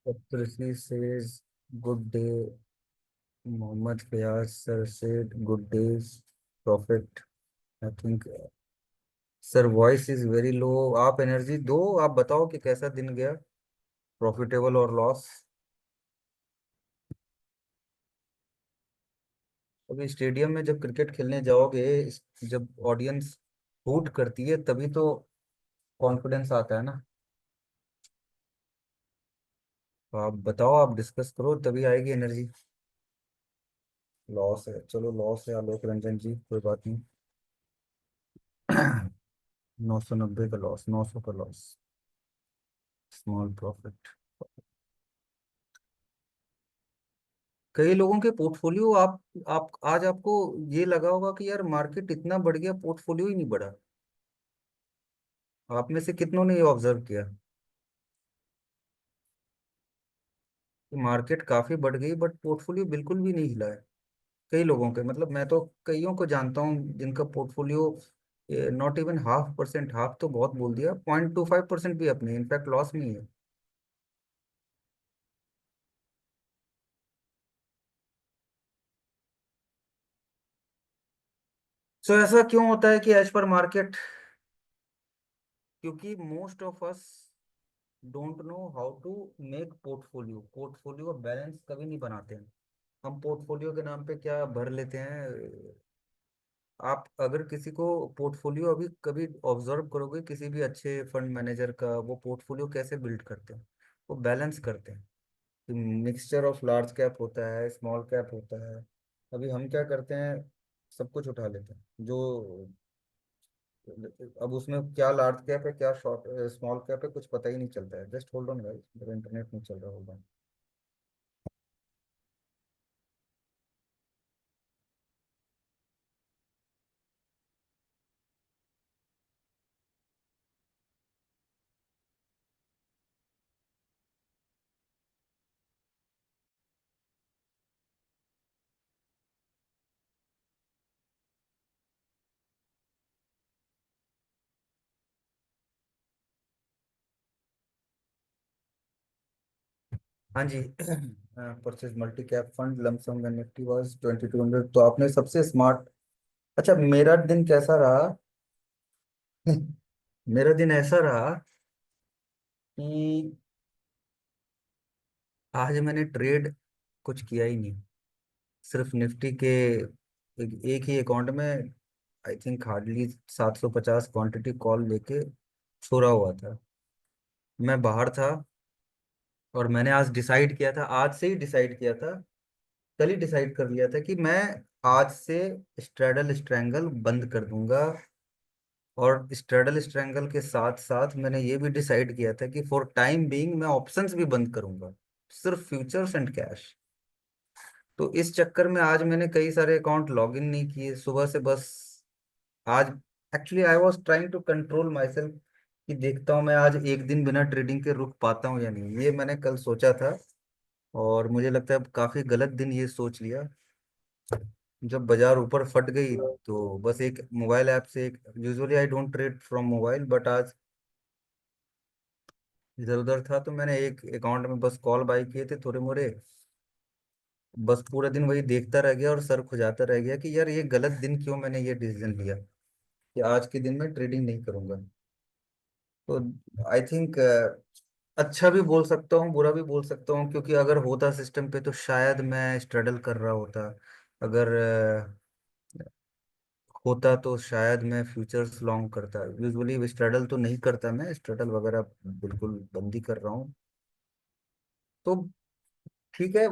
Princess says good day. Mohammed Fayaz sir said good days. Prophet, I think sir voice is very low. आप energy दो, आप बताओ कि कैसा दिन गया, प्रॉफिटेबल और लॉस। अभी स्टेडियम में जब क्रिकेट खेलने जाओगे, जब ऑडियंस हूट करती है तभी तो कॉन्फिडेंस आता है ना। तो आप बताओ, आप डिस्कस करो तभी आएगी एनर्जी। लॉस है, चलो लॉस है आलोक रंजन जी, कोई बात नहीं। 990 का लॉस, 900 का लॉस, स्मॉल प्रॉफिट। कई लोगों के पोर्टफोलियो आप आज आपको ये लगा होगा कि यार मार्केट इतना बढ़ गया, पोर्टफोलियो ही नहीं बढ़ा। आप में से कितनों ने ये ऑब्जर्व किया कि मार्केट काफी बढ़ गई बट पोर्टफोलियो बिल्कुल भी नहीं हिला है। कई लोगों के, मतलब मैं तो कईयों को जानता हूँ जिनका पोर्टफोलियो नॉट इवन 0.5%, हाफ तो बहुत बोल दिया, 0.25% भी अपने इनफैक्ट लॉस में ही है। सो ऐसा क्यों होता है कि एज पर मार्केट? क्योंकि most of us don't know how to make portfolio. Portfolio balance कभी नहीं बनाते हैं। हम पोर्टफोलियो के नाम पे क्या भर लेते हैं। आप अगर किसी को पोर्टफोलियो अभी कभी ऑब्जर्व करोगे किसी भी अच्छे फंड मैनेजर का, वो पोर्टफोलियो कैसे बिल्ड करते हैं, वो बैलेंस करते हैं। मिक्सचर ऑफ लार्ज कैप होता है, स्मॉल कैप होता है। अभी हम क्या करते हैं, सब कुछ उठा लेते हैं जो, अब उसमें क्या लार्ज कैप है क्या शॉर्ट स्मॉल कैप है कुछ पता ही नहीं चलता है। जस्ट होल्ड ऑन गाइस, मेरा इंटरनेट नहीं चल रहा, होल्ड ऑन। हाँ जी। Purchase multi cap fund lumpsum Nifty was 2200। तो आपने सबसे स्मार्ट। अच्छा, मेरा दिन कैसा रहा? मेरा दिन ऐसा रहा कि आज मैंने ट्रेड कुछ किया ही नहीं। सिर्फ निफ्टी के एक ही अकाउंट में I think hardly 750 quantity call लेके छोड़ा हुआ था। मैं बाहर था और मैंने आज डिसाइड किया था, आज से ही डिसाइड किया था, कल ही डिसाइड कर लिया था कि मैं आज से स्ट्रेडल स्ट्रैंगल बंद कर दूंगा। और स्ट्रेडल स्ट्रैंगल के साथ साथ मैंने ये भी डिसाइड किया था कि फॉर टाइम बीइंग मैं ऑप्शंस भी बंद करूंगा, सिर्फ फ्यूचर्स एंड कैश। तो इस चक्कर में आज मैंने कई सारे अकाउंट लॉग इन नहीं किए सुबह से बस। आज actually I was trying to control myself कि देखता हूँ मैं आज एक दिन बिना ट्रेडिंग के रुक पाता हूँ या नहीं, ये मैंने कल सोचा था। और मुझे लगता है अब काफी गलत दिन ये सोच लिया। जब बाजार ऊपर फट गई तो बस एक मोबाइल ऐप से, एक usually I don't trade from mobile but आज इधर उधर था तो मैंने एक अकाउंट में बस कॉल बाई किए थे थोड़े मोरे। बस पूरा दिन वही देखता रह गया और सर खुजाता रह गया कि यार ये गलत दिन क्यों मैंने ये डिसीजन लिया कि आज के दिन में ट्रेडिंग नहीं करूंगा। तो आई थिंक अच्छा भी बोल सकता हूँ बुरा भी बोल सकता हूँ, क्योंकि अगर होता सिस्टम पे तो शायद मैं स्ट्रगल कर रहा होता। अगर होता तो शायद मैं फ्यूचर्स लॉन्ग करता। यूजुअली स्ट्रगल तो नहीं करता, मैं स्ट्रगल वगैरह बिल्कुल बंद ही कर रहा हूँ। तो ठीक है।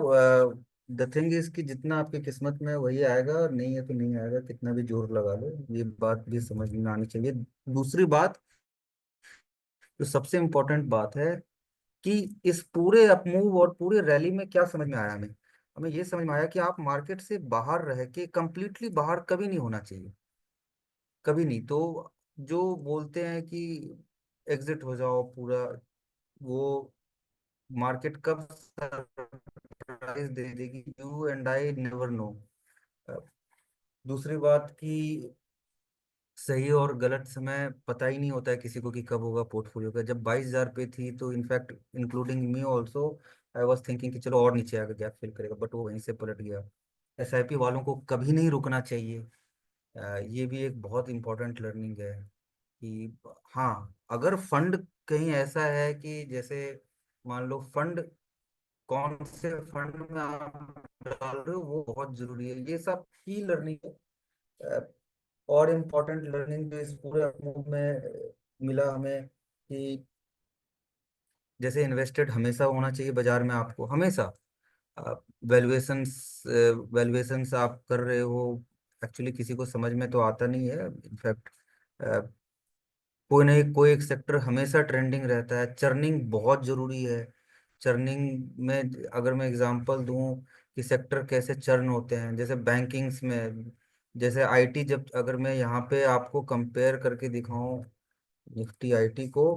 द थिंग इज कि जितना आपकी किस्मत में है वही आएगा, और नहीं है तो नहीं आएगा, कितना भी जोर लगा लो, ये बात भी समझ में आनी चाहिए। दूसरी बात, जो सबसे इम्पोर्टेंट बात है कि इस पूरे अपमूव और पूरे रैली में क्या समझ में आया हमें। हमें ये समझ में आया कि आप मार्केट से बाहर रह के कंप्लीटली बाहर कभी नहीं होना चाहिए, कभी नहीं। तो जो बोलते हैं कि एग्जिट हो जाओ पूरा, वो मार्केट कब सरप्राइज दे देगी, you and I never know. दूसरी बात कि सही और गलत समय पता ही नहीं होता है किसी को कि कब होगा पोर्टफोलियो का। जब 22,000 पे थी तो in fact including me also, I was thinking कि चलो और नीचे आकर गैप फिल करेगा, बट वो वहीं से पलट गया। एसआईपी वालों को कभी नहीं रुकना चाहिए। ये भी एक बहुत इंपॉर्टेंट लर्निंग है कि हाँ, अगर फंड कहीं ऐसा है कि जैसे मान लो फंड, कौन से फंड में आप डाल रहे हो वो बहुत जरूरी है, ये सब की लर्निंग है। और इम्पोर्टेंट लर्निंग जो इस पूरे मूव में मिला हमें कि जैसे इन्वेस्टेड हमेशा होना चाहिए बाजार में, आपको हमेशा वैल्यूएशंस वैल्यूएशंस आप कर रहे हो, एक्चुअली किसी को समझ में तो आता नहीं है इनफैक्ट। कोई नहीं, कोई एक सेक्टर हमेशा ट्रेंडिंग रहता है, चर्निंग बहुत जरूरी है। चर्निंग में अगर मैं एग्जांपल दूं कि सेक्टर कैसे चर्न होते हैं, जैसे बैंकिंग्स में, जैसे आईटी, जब अगर मैं यहाँ पे आपको कंपेयर करके दिखाऊं निफ्टी आईटी को,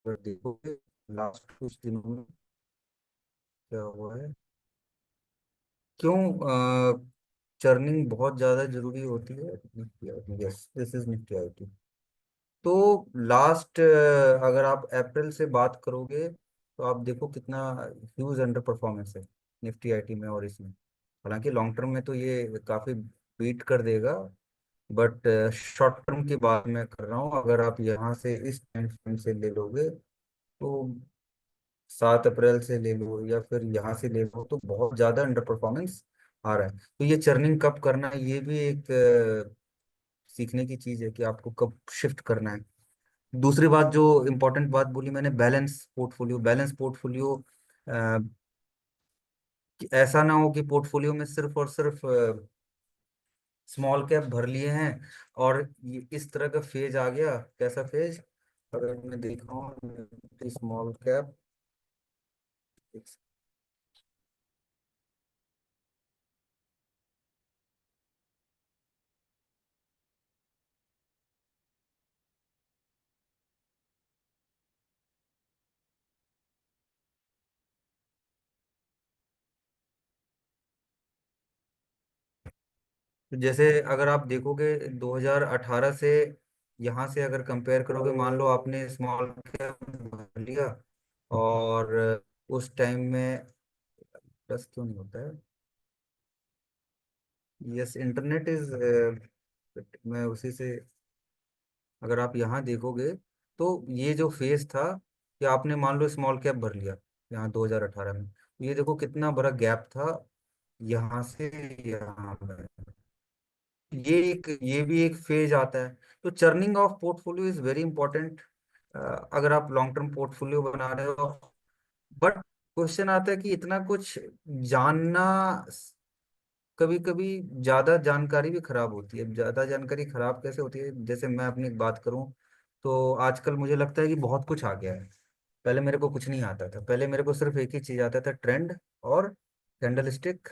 अगर देखोगे लास्ट कुछ दिनों में क्या हुआ है, क्यों चर्निंग बहुत ज्यादा जरूरी होती है Nifty IT. Yes, this is Nifty IT. तो लास्ट, अगर आप अप्रैल से बात करोगे तो आप देखो कितना ह्यूज अंडर परफॉर्मेंस है निफ्टी आईटी में और इसमें। हालांकि लॉन्ग टर्म में तो ये काफी बीट कर देगा, बट शॉर्ट टर्म की बात मैं कर रहा हूँ। अगर आप यहाँ से इस टाइम फ्रेम से ले लोगे तो 7 अप्रैल से ले लो या फिर यहाँ से ले लो, तो बहुत ज्यादा अंडर परफॉर्मेंस आ रहा है। तो ये चर्निंग कब करना है, ये भी एक सीखने की चीज है कि आपको कब शिफ्ट करना है। दूसरी बात जो इम्पोर्टेंट बात बोली मैंने, बैलेंस पोर्टफोलियो। बैलेंस पोर्टफोलियो, ऐसा ना हो कि पोर्टफोलियो में सिर्फ और सिर्फ स्मॉल कैप भर लिए हैं और ये इस तरह का फेज आ गया। कैसा फेज? अगर मैं देख रहा हूँ स्मॉल कैप, जैसे अगर आप देखोगे 2018 से यहाँ से अगर कंपेयर करोगे, मान लो आपने स्मॉल कैप भर लिया और उस टाइम में प्लस क्यों नहीं होता है? यस, इंटरनेट इज, मैं उसी से, अगर आप यहाँ देखोगे तो ये जो फेज था कि आपने मान लो स्मॉल कैप भर लिया यहाँ 2018 में, ये देखो कितना बड़ा गैप था यहाँ से यहाँ में। ये भी एक फेज आता है। तो churning of portfolio is very important अगर आप लॉन्ग टर्म पोर्टफोलियो बना रहे हो। बट क्वेश्चन आता है कि इतना कुछ जानना, कभी कभी ज्यादा जानकारी भी खराब होती है। ज्यादा जानकारी खराब कैसे होती है? जैसे मैं अपनी एक बात करूं तो आजकल मुझे लगता है कि बहुत कुछ आ गया है। पहले मेरे को कुछ नहीं आता था, पहले मेरे को सिर्फ एक ही चीज आता था, ट्रेंड और कैंडल स्टिक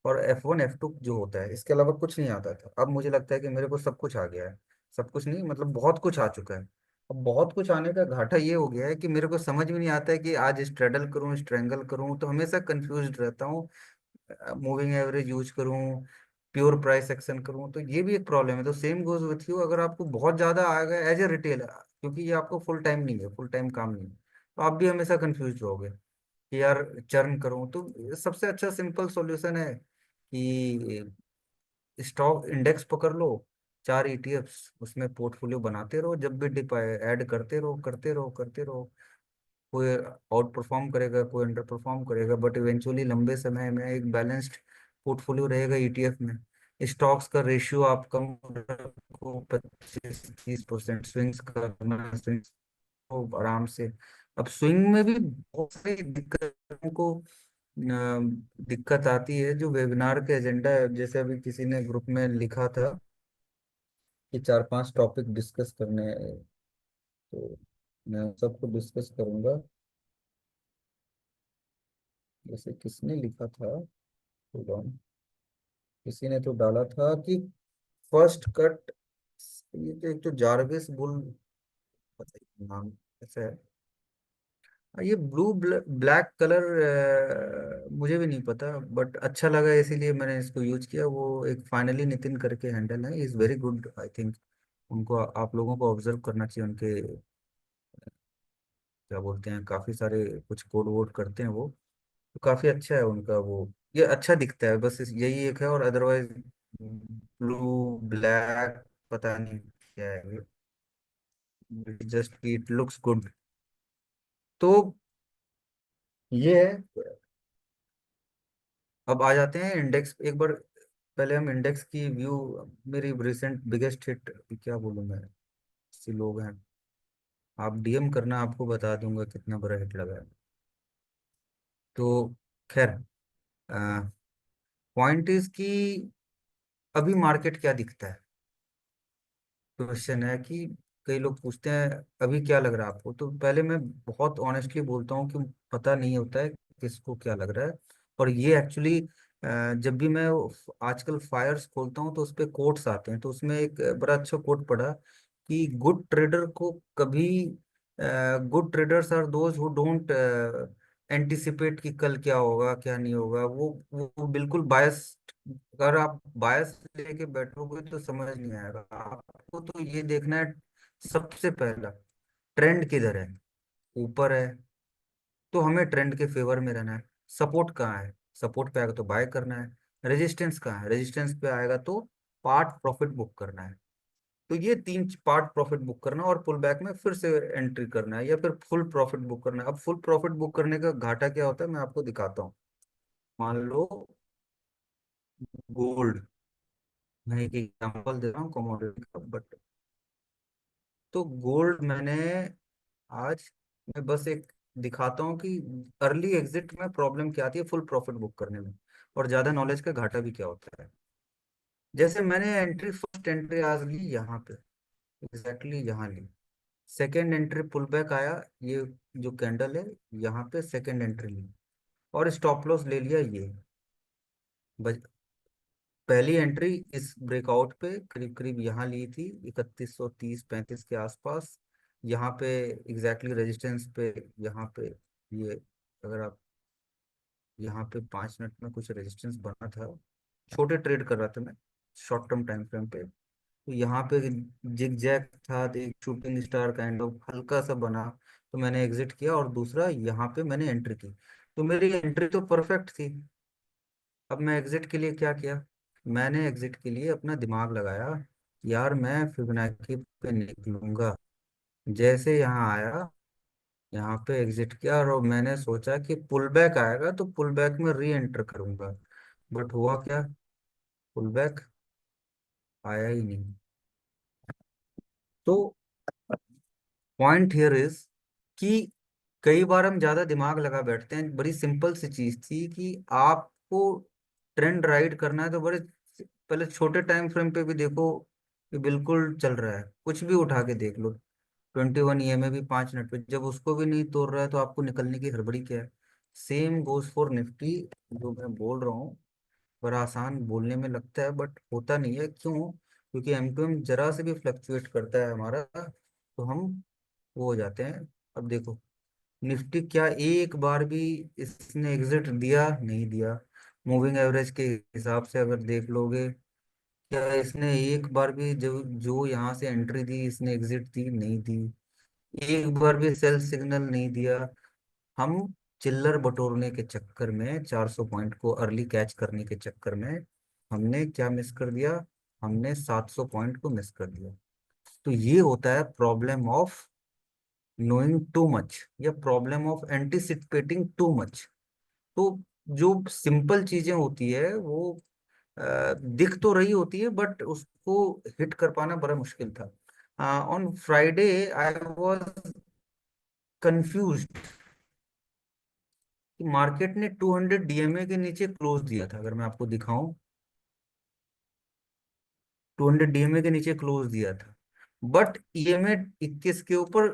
और F1 F2 जो होता है, इसके अलावा कुछ नहीं आता था। अब मुझे लगता है कि मेरे को सब कुछ आ गया है। सब कुछ नहीं, मतलब बहुत कुछ आ चुका है। अब बहुत कुछ आने का घाटा ये हो गया है कि मेरे को समझ में नहीं आता है कि आज स्ट्रेडल करूं स्ट्रेंगल करूं, तो हमेशा कंफ्यूज रहता हूँ। मूविंग एवरेज यूज करूं, प्योर प्राइस एक्शन करूं, तो ये भी एक प्रॉब्लम है। तो सेम गोज विथ यू, अगर आपको बहुत ज्यादा आ गया एज ए रिटेलर, क्योंकि ये आपको फुल टाइम नहीं है, फुल टाइम काम नहीं है, तो आप भी हमेशा कंफ्यूज रहोगे कि यार चर्न करूं। तो सबसे अच्छा सिंपल सॉल्यूशन है कि स्टॉक इंडेक्स पकड़ लो, 4 ETFs, उसमें पोर्टफोलियो बनाते रहो, जब भी डिप आए ऐड करते रहो करते रहो करते रहो। कोई आउट परफॉर्म करेगा, कोई अंडर परफॉर्म करेगा, बट इवेंचुअली लंबे समय में एक बैलेंस्ड पोर्टफोलियो रहेगा ईटीएफ में। स्टॉक्स का रेशियो आप कम रखो, 25-30% स्विंग्स करना, स्विंग्स को आराम से। अब स्विंग में भी बहुत सारी दिक्कतों को दिक्कत आती है, जो वेबिनार के एजेंडा है, जैसे अभी किसी ने ग्रुप में लिखा था कि 4-5 टॉपिक डिस्कस करने हैं, तो मैं उन सबको डिस्कस करूंगा। जैसे किसने लिखा था, hold on, किसी ने तो डाला था कि फर्स्ट कट, ये तो एक तो जारविस बुल, पता नहीं नाम ऐसा है। ये ब्लू ब्लैक कलर, मुझे भी नहीं पता, बट अच्छा लगा इसीलिए मैंने इसको यूज किया। वो एक फाइनली नितिन करके हैंडल है, is very good I think. उनको आप लोगों को ऑब्जर्व करना चाहिए, उनके क्या बोलते हैं, काफी सारे कुछ कोड वोड करते हैं वो, तो काफी अच्छा है उनका वो। ये अच्छा दिखता है, बस यही एक है, और अदरवाइज ब्लू ब्लैक पता नहीं क्या है, जस्ट इट लुक्स गुड। तो ये है। अब आ जाते हैं इंडेक्स एक बार, पहले हम इंडेक्स की व्यू। मेरी रिसेंट बिगेस्ट हिट क्या बोलूं मैं, ऐसे लोग हैं, आप डीएम करना, आपको बता दूंगा कितना बड़ा हिट लगा है। तो खैर, पॉइंट इज कि अभी मार्केट क्या दिखता है, क्वेश्चन है कि कई लोग पूछते हैं अभी क्या लग रहा है आपको, तो पहले मैं बहुत ऑनेस्टली बोलता हूँ कि पता नहीं होता है किसको क्या लग रहा है। और ये एक्चुअली जब भी मैं आजकल फायर्स खोलता हूँ तो उस पे कोट्स आते हैं, तो उसमें एक बड़ा अच्छा कोट पढ़ा कि गुड ट्रेडर को कभी, good traders are those who don't anticipate कि कल क्या होगा क्या नहीं होगा। वो बिल्कुल बायस, अगर आप बायस लेके बैठोगे तो समझ नहीं आएगा आपको। तो ये देखना है सबसे पहला, ट्रेंड किधर है, ऊपर है तो हमें ट्रेंड के फेवर में रहना है। सपोर्ट कहाँ है, सपोर्ट पे आएगा तो बाय करना है। रेजिस्टेंस कहाँ है, रेजिस्टेंस पे आएगा तो पार्ट प्रॉफिट बुक करना है। तो ये तीन पार्ट, प्रॉफिट बुक करना और पुल बैक में फिर से एंट्री करना है, या फिर फुल प्रॉफिट बुक करना है। अब फुल प्रॉफिट बुक करने का घाटा क्या होता है मैं आपको दिखाता हूँ। मान लो गोल्ड, मैं एक एग्जांपल दे रहा हूँ कमोडिटी का, बट तो गोल्ड मैंने आज, मैं बस एक दिखाता हूँ कि अर्ली एग्जिट में प्रॉब्लम क्या आती है फुल प्रॉफिट बुक करने में, और ज्यादा नॉलेज का घाटा भी क्या होता है। जैसे मैंने एंट्री, फर्स्ट एंट्री आज ली यहाँ पे, एग्जैक्टली यहाँ ली। सेकेंड एंट्री पुल बैक आया, ये जो कैंडल है यहाँ पे सेकेंड एंट्री ली, और स्टॉप लॉस ले लिया ये। पहली एंट्री इस ब्रेकआउट पे करीब करीब यहाँ ली थी, 3130-35 के आसपास। यहाँ पे एग्जैक्टली रेजिस्टेंस पे, यहाँ पे ये, अगर आप यहाँ पे 5 मिनट में कुछ रेजिस्टेंस बना था, छोटे ट्रेड कर रहा था मैं शॉर्ट टर्म टाइम फ्रेम पे, तो यहाँ पे जिग जैग था, तो एक शूटिंग स्टार काइंड ऑफ हल्का सा बना, तो मैंने एग्जिट किया, और दूसरा यहाँ पे मैंने एंट्री की। तो मेरी एंट्री तो परफेक्ट थी। अब मैं एग्जिट के लिए क्या किया, मैंने एग्जिट के लिए अपना दिमाग लगाया, यार मैं फिबोनाची पे निकलूंगा। जैसे यहाँ आया, यहाँ पे एग्जिट किया, और मैंने सोचा कि पुल बैक आएगा तो पुल बैक में री एंटर करूंगा। बट हुआ क्या, पुल बैक आया ही नहीं। तो पॉइंट हियर इज कि कई बार हम ज्यादा दिमाग लगा बैठते हैं। बड़ी सिंपल सी चीज थी कि आपको ट्रेंड राइड करना है तो बड़े पहले छोटे टाइम फ्रेम पे भी देखो कि बिल्कुल चल रहा है, कुछ भी उठा के देख लो। 21 EMA भी 5 मिनट पे, जब उसको भी नहीं तोड़ रहा है तो आपको निकलने की हड़बड़ी क्या है। Same goes for Nifty. जो मैं बोल रहा हूँ बड़ा आसान बोलने में लगता है, बट होता नहीं है। क्यों? क्योंकि M2M जरा से भी फ्लक्चुएट करता है हमारा, तो हम वो हो जाते हैं। अब देखो निफ्टी, क्या एक बार भी इसने एग्जिट दिया? नहीं दिया। मूविंग एवरेज के हिसाब से अगर देख लोगे, क्या इसने एक बार भी जो जो यहाँ से एंट्री दी इसने एग्जिट दी? नहीं दी। एक बार भी सेल सिग्नल नहीं दिया। हम चिल्लर बटोरने के चक्कर में, 400 पॉइंट को अर्ली कैच करने के चक्कर में, हमने क्या मिस कर दिया, हमने 700 पॉइंट को मिस कर दिया। तो ये होता है problem of knowing too much, या problem of anticipating too much. तो जो सिंपल चीजें होती है वो दिख तो रही होती है, बट उसको हिट कर पाना बड़ा मुश्किल था। On Friday I was confuse कि मार्केट ने 200 डीएमए के नीचे क्लोज दिया था, अगर मैं आपको दिखाऊं, 200 डीएमए के नीचे क्लोज दिया था, बट ईएमए 21 के ऊपर।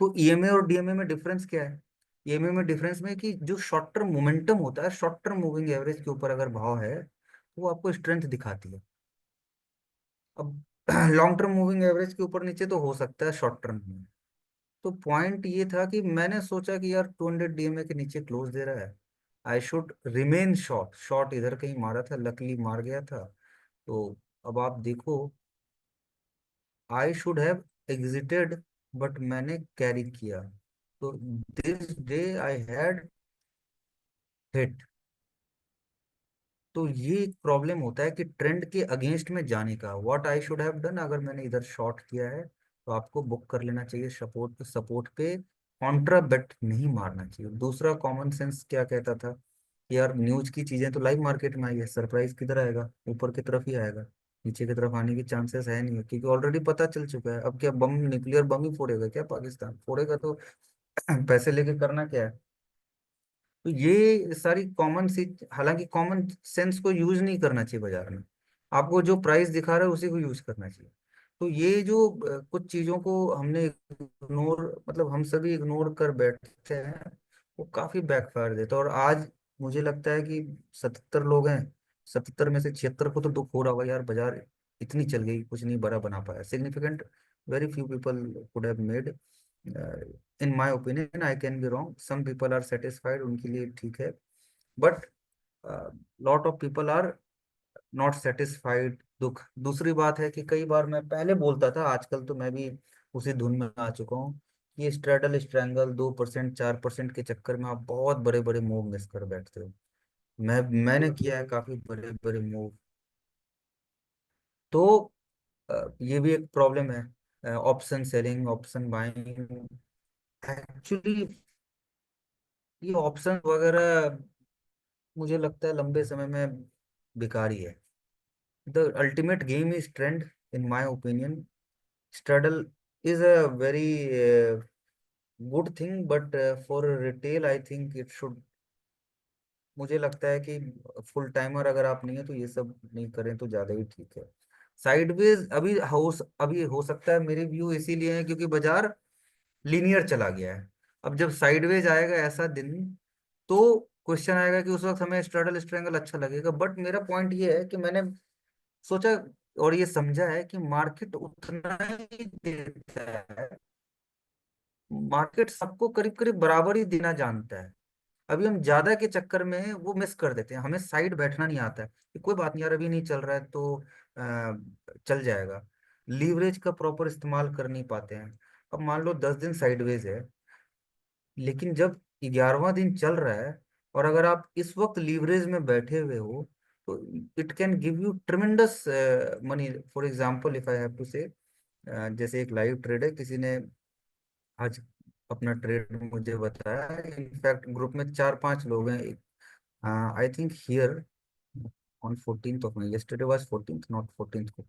तो ईएमए और डीएमए में डिफरेंस क्या है? ईएमए में डिफरेंस में कि जो शॉर्ट टर्म मोमेंटम होता है, शॉर्ट टर्म मूविंग एवरेज के ऊपर अगर भाव है तो वो आपको स्ट्रेंथ दिखाती है। अब लॉन्ग टर्म मूविंग एवरेज के ऊपर नीचे तो हो सकता है शॉर्ट टर्म में। तो पॉइंट ये था कि मैंने सोचा कि यार 200 डीएमए के नीचे क्लोज दे रहा है, I should remain short. Short इधर कहीं मारा था, लकली मार गया था। तो अब आप देखो, I should have exerted, but मैंने कैरी किया। तो this day I had hit. तो ये एक प्रॉब्लम होता है कि ट्रेंड के अगेंस्ट में जाने का। What I should have done, अगर मैंने इधर शॉर्ट किया है तो आपको बुक कर लेना चाहिए सपोर्ट सपोर्ट पे, कॉन्ट्रा बेट नहीं मारना चाहिए। दूसरा, कॉमन सेंस क्या कहता था कि यार न्यूज की चीजें तो लाइव मार्केट में आई है, सरप्राइज किधर आएगा, ऊपर की तरफ ही आएगा, नीचे की तरफ आने की चांसेस है नहीं, क्योंकि ऑलरेडी पता चल चुका है। अब क्या बम, न्यूक्लियर बम ही फोड़ेगा क्या पाकिस्तान? फोड़ेगा तो पैसे लेके करना क्या है? तो ये सारी कॉमन सी, हालांकि कॉमन सेंस को यूज नहीं करना चाहिए बाजार में, आपको जो प्राइस दिखा रहा है उसी को यूज करना चाहिए। तो ये जो कुछ चीजों को हमने इग्नोर, मतलब हम सभी इग्नोर कर बैठते हैं, वो काफी बैकफायर देता है। और आज मुझे लगता है कि 77 लोग हैं, 77 में से 76 को तो दुख हो रहा होगा यार, बाजार इतनी चल गई, कुछ नहीं बड़ा बना पाया significant. Very few people could have made, in my opinion, I can be wrong, some people are satisfied, उनके लिए ठीक है, but lot of people are not satisfied. दुख। दूसरी बात है कि कई बार मैं पहले बोलता था, आजकल तो मैं भी उसी धुन में आ चुका हूँ कि ये स्ट्रेडल स्ट्रैंगल 2% 4% के चक्कर में आप बहुत बड़े बड़े मूव मिस कर बैठते हो। मैंने किया है काफी बड़े बड़े मूव। तो ये भी एक प्रॉब्लम है, option selling, option buying. Actually ये ऑप्शन वगैरह मुझे लगता है लंबे समय में बेकार ही है। The ultimate game is trend, in my opinion. Straddle is a very good thing, but for retail I think it should, मुझे लगता है कि फुल टाइमर अगर आप नहीं है तो ये सब नहीं करें तो ज्यादा ही ठीक है। साइडवेज अभी हो सकता है, मेरी व्यू इसीलिए है क्योंकि बाजार लीनियर चला गया है। अब जब साइडवेज आएगा ऐसा दिन, तो क्वेश्चन आएगा कि उस वक्त हमें स्ट्रडल स्ट्रेंगल अच्छा लगेगा। बट मेरा पॉइंट ये है कि मैंने सोचा और ये समझा है कि मार्केट उतना ही देता है, मार्केट सबको करीब करीब बराबर ही देना जानता है। अभी हम ज्यादा के चक्कर में वो मिस कर देते हैं, हमें साइड बैठना नहीं आता है कि कोई बात नहीं यार, अभी नहीं चल रहा है तो चल जाएगा। लीवरेज का प्रॉपर इस्तेमाल कर नहीं पाते हैं। अब मान लो 10 दिन साइडवेज है, लेकिन जब 11वां दिन चल रहा है और अगर आप इस वक्त लीवरेज में बैठे हुए हो, तो it can give you tremendous money. For example if I have to say, जैसे एक लाइव ट्रेड है, किसी ने आज अपना ट्रेड मुझे बताया, इनफैक्ट ग्रुप में 4 5 लोग हैं, I think here on 14th of May, yesterday was 14th not 14th को,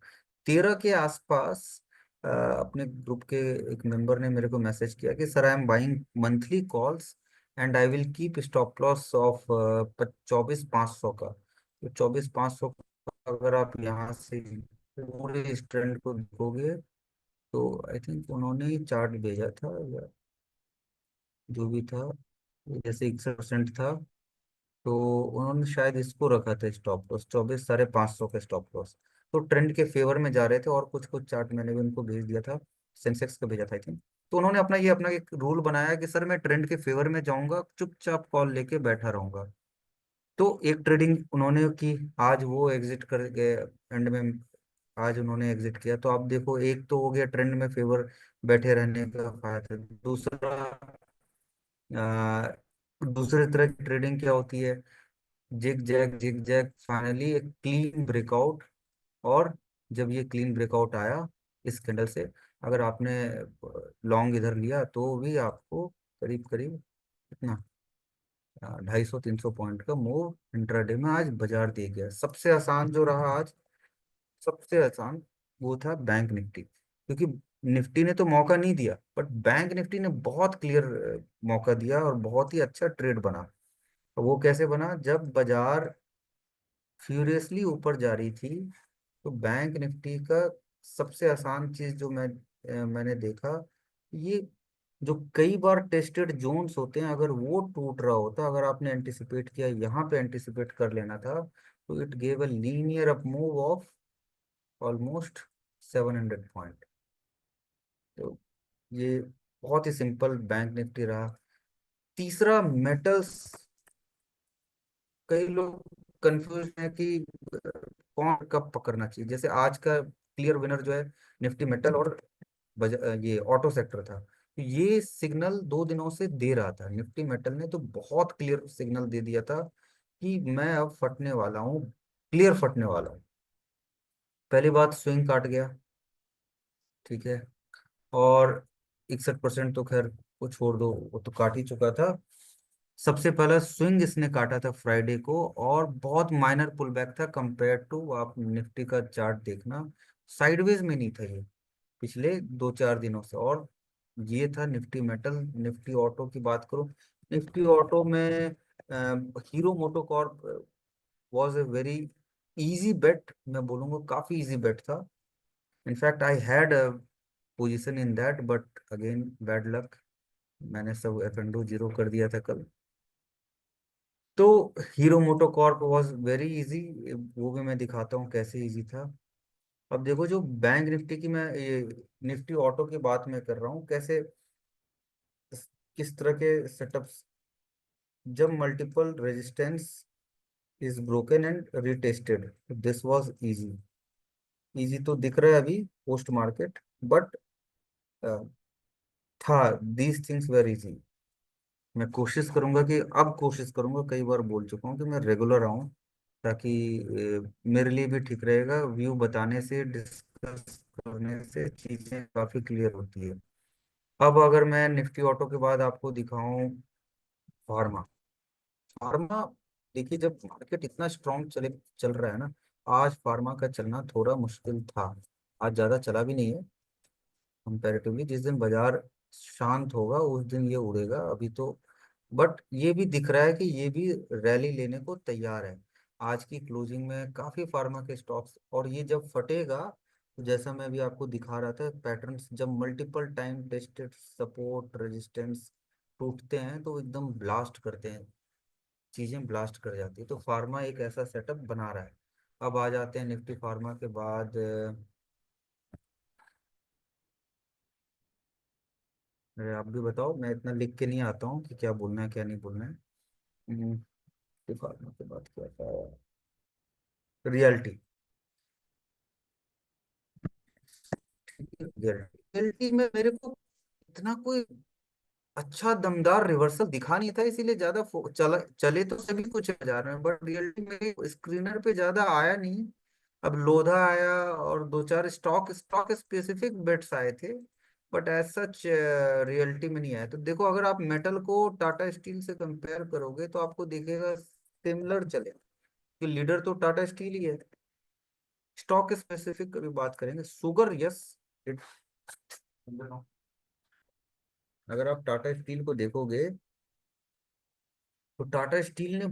13 के आसपास अपने ग्रुप के एक मेंबर ने मेरे को मैसेज किया कि sir I am buying monthly calls and I will keep stop loss of 24 500 का। तो 24 500 अगर आप यहाँ से पूरे इस ट्रेंड को देखोगे, तो आई थिंक उन्होंने चार्ट भेजा था या जो भी था, जैसे 61% था, तो उन्होंने शायद इसको रखा था स्टॉप लॉस 24 550 का स्टॉप लॉस। तो ट्रेंड के फेवर में जा रहे थे, और कुछ कुछ चार्ट मैंने भी उनको भेज दिया था, सेंसेक्स का भेजा था आई थिंक। तो उन्होंने अपना एक रूल बनाया कि सर मैं ट्रेंड के फेवर में जाऊंगा, चुपचाप कॉल लेके बैठा रहूंगा। तो एक ट्रेडिंग उन्होंने की, आज वो एग्जिट कर गए एंड में, आज उन्होंने एग्जिट किया। तो आप देखो, एक तो हो गया ट्रेंड में फेवर बैठे रहने का फायदा। दूसरा, दूसरे तरह की ट्रेडिंग क्या होती है, जिग जैग फाइनली एक क्लीन ब्रेकआउट। और जब ये क्लीन ब्रेकआउट आया इस कैंडल से, अगर आपने लॉन्ग इधर लिया तो भी आपको करीब करीब कितना, 250 300 पॉइंट का मूव इंट्राडे में आज बाजार दे गया। सबसे आसान जो रहा आज, सबसे आसान वो था बैंक निफ्टी, क्योंकि निफ्टी ने तो मौका नहीं दिया, बट बैंक निफ्टी ने बहुत क्लियर मौका दिया और बहुत ही अच्छा ट्रेड बना। वो कैसे बना, जब बाजार फ्यूरियसली ऊपर जा रही थी, तो बैंक निफ्टी का सबसे आसान चीज जो मैंने देखा, ये जो कई बार टेस्टेड जोन्स होते हैं, अगर वो टूट रहा होता, अगर आपने एंटिसिपेट किया यहाँ पे एंटिसिपेट कर लेना था, तो it gave a linear up move of almost 700 point. तो ये बहुत ही सिंपल बैंक निफ्टी रहा। तीसरा, मेटल्स। कई लोग कंफ्यूज हैं कि कौन कब पकड़ना चाहिए। जैसे आज का क्लियर विनर जो है, निफ्टी मेटल और ये ऑटो सेक्टर था। तो ये सिग्नल 2 दिनों से दे रहा था निफ्टी मेटल ने, तो बहुत क्लियर सिग्नल दे दिया था कि मैं अब फटने वाला हूँ, क्लियर फटने वाला हूँ। पहली बात, स्विंग काट गया, ठीक है। और 61% तो खैर वो छोड़ दो, वो तो काट ही चुका था। सबसे पहला स्विंग इसने काटा था फ्राइडे को, और बहुत माइनर पुल बैक था कंपेयर टू, आप निफ्टी का चार्ट देखना, साइडवेज में नहीं था ये पिछले 2-4 दिनों से। और ये था निफ्टी मेटल। निफ्टी ऑटो की बात करूं, निफ्टी ऑटो में Hero MotoCorp was a very easy bet, मैं बोलूंगा काफी इजी बेट था। In fact I had a position in that, but again bad luck, मैंने सब एफ एंड जीरो कर दिया था कल। तो hero MotoCorp was very easy, वो भी मैं दिखाता हूँ कैसे इजी था। अब देखो, जो बैंक निफ्टी की मैं ये निफ्टी ऑटो की बात मैं कर रहा हूँ, कैसे किस तरह के सेटअप्स, जब multiple resistance is broken and retested, this was easy. Easy तो दिख रहा है अभी पोस्ट मार्केट, बट था, दीज थिंग्स वेर इजी। मैं कोशिश करूंगा कि, अब कोशिश करूंगा, कई बार बोल चुका हूँ कि मैं रेगुलर आऊँ, ताकि मेरे लिए भी ठीक रहेगा, व्यू बताने से, डिस्कस करने से चीजें काफी क्लियर होती है। अब अगर मैं निफ्टी ऑटो के बाद आपको दिखाऊं फार्मा, फार्मा, देखिए जब मार्केट इतना स्ट्रांग चल रहा है ना, आज फार्मा का चलना थोड़ा मुश्किल था। आज ज्यादा चला भी नहीं है कंपैरेटिवली, जिस दिन बाजार शांत होगा उस दिन ये उड़ेगा अभी तो। बट ये भी दिख रहा है कि ये भी रैली लेने को तैयार है। आज की क्लोजिंग में काफी फार्मा के स्टॉक्स, और ये जब फटेगा, तो जैसा मैं भी आपको दिखा रहा था पैटर्न्स, जब multiple time tested support resistance टूटते हैं तो एकदम ब्लास्ट करते हैं, चीजें ब्लास्ट कर जाती है। तो फार्मा एक ऐसा सेटअप बना रहा है। अब आ जाते हैं निफ्टी फार्मा के बाद, आप भी बताओ, मैं इतना लिख के नहीं आता हूँ कि क्या बोलना है क्या नहीं बोलना है। निफ्टी फार्मा के बाद क्या था, रियलिटी। रियलिटी में मेरे को इतना कोई अच्छा दमदार रिवर्सल दिखा नहीं था, इसीलिए ज्यादा चले तो सभी कुछ बाजार में, बट रियलिटी में स्क्रीनर पे ज्यादा आया नहीं। अब लोधा आया, और दो चार स्टॉक स्टॉक स्पेसिफिक बेट्स आए थे, बट एज सच रियलिटी में नहीं आया। तो देखो, अगर आप मेटल को टाटा स्टील से कंपेयर करोगे तो आपको दिखेगा सिमिलर चले, कि लीडर तो टाटा स्टील ही है। स्टॉक स्पेसिफिक कभी बात करेंगे, शुगर, यस, इट, अगर आप टाटा स्टील को देखोगे, तो टाटा स्टील ने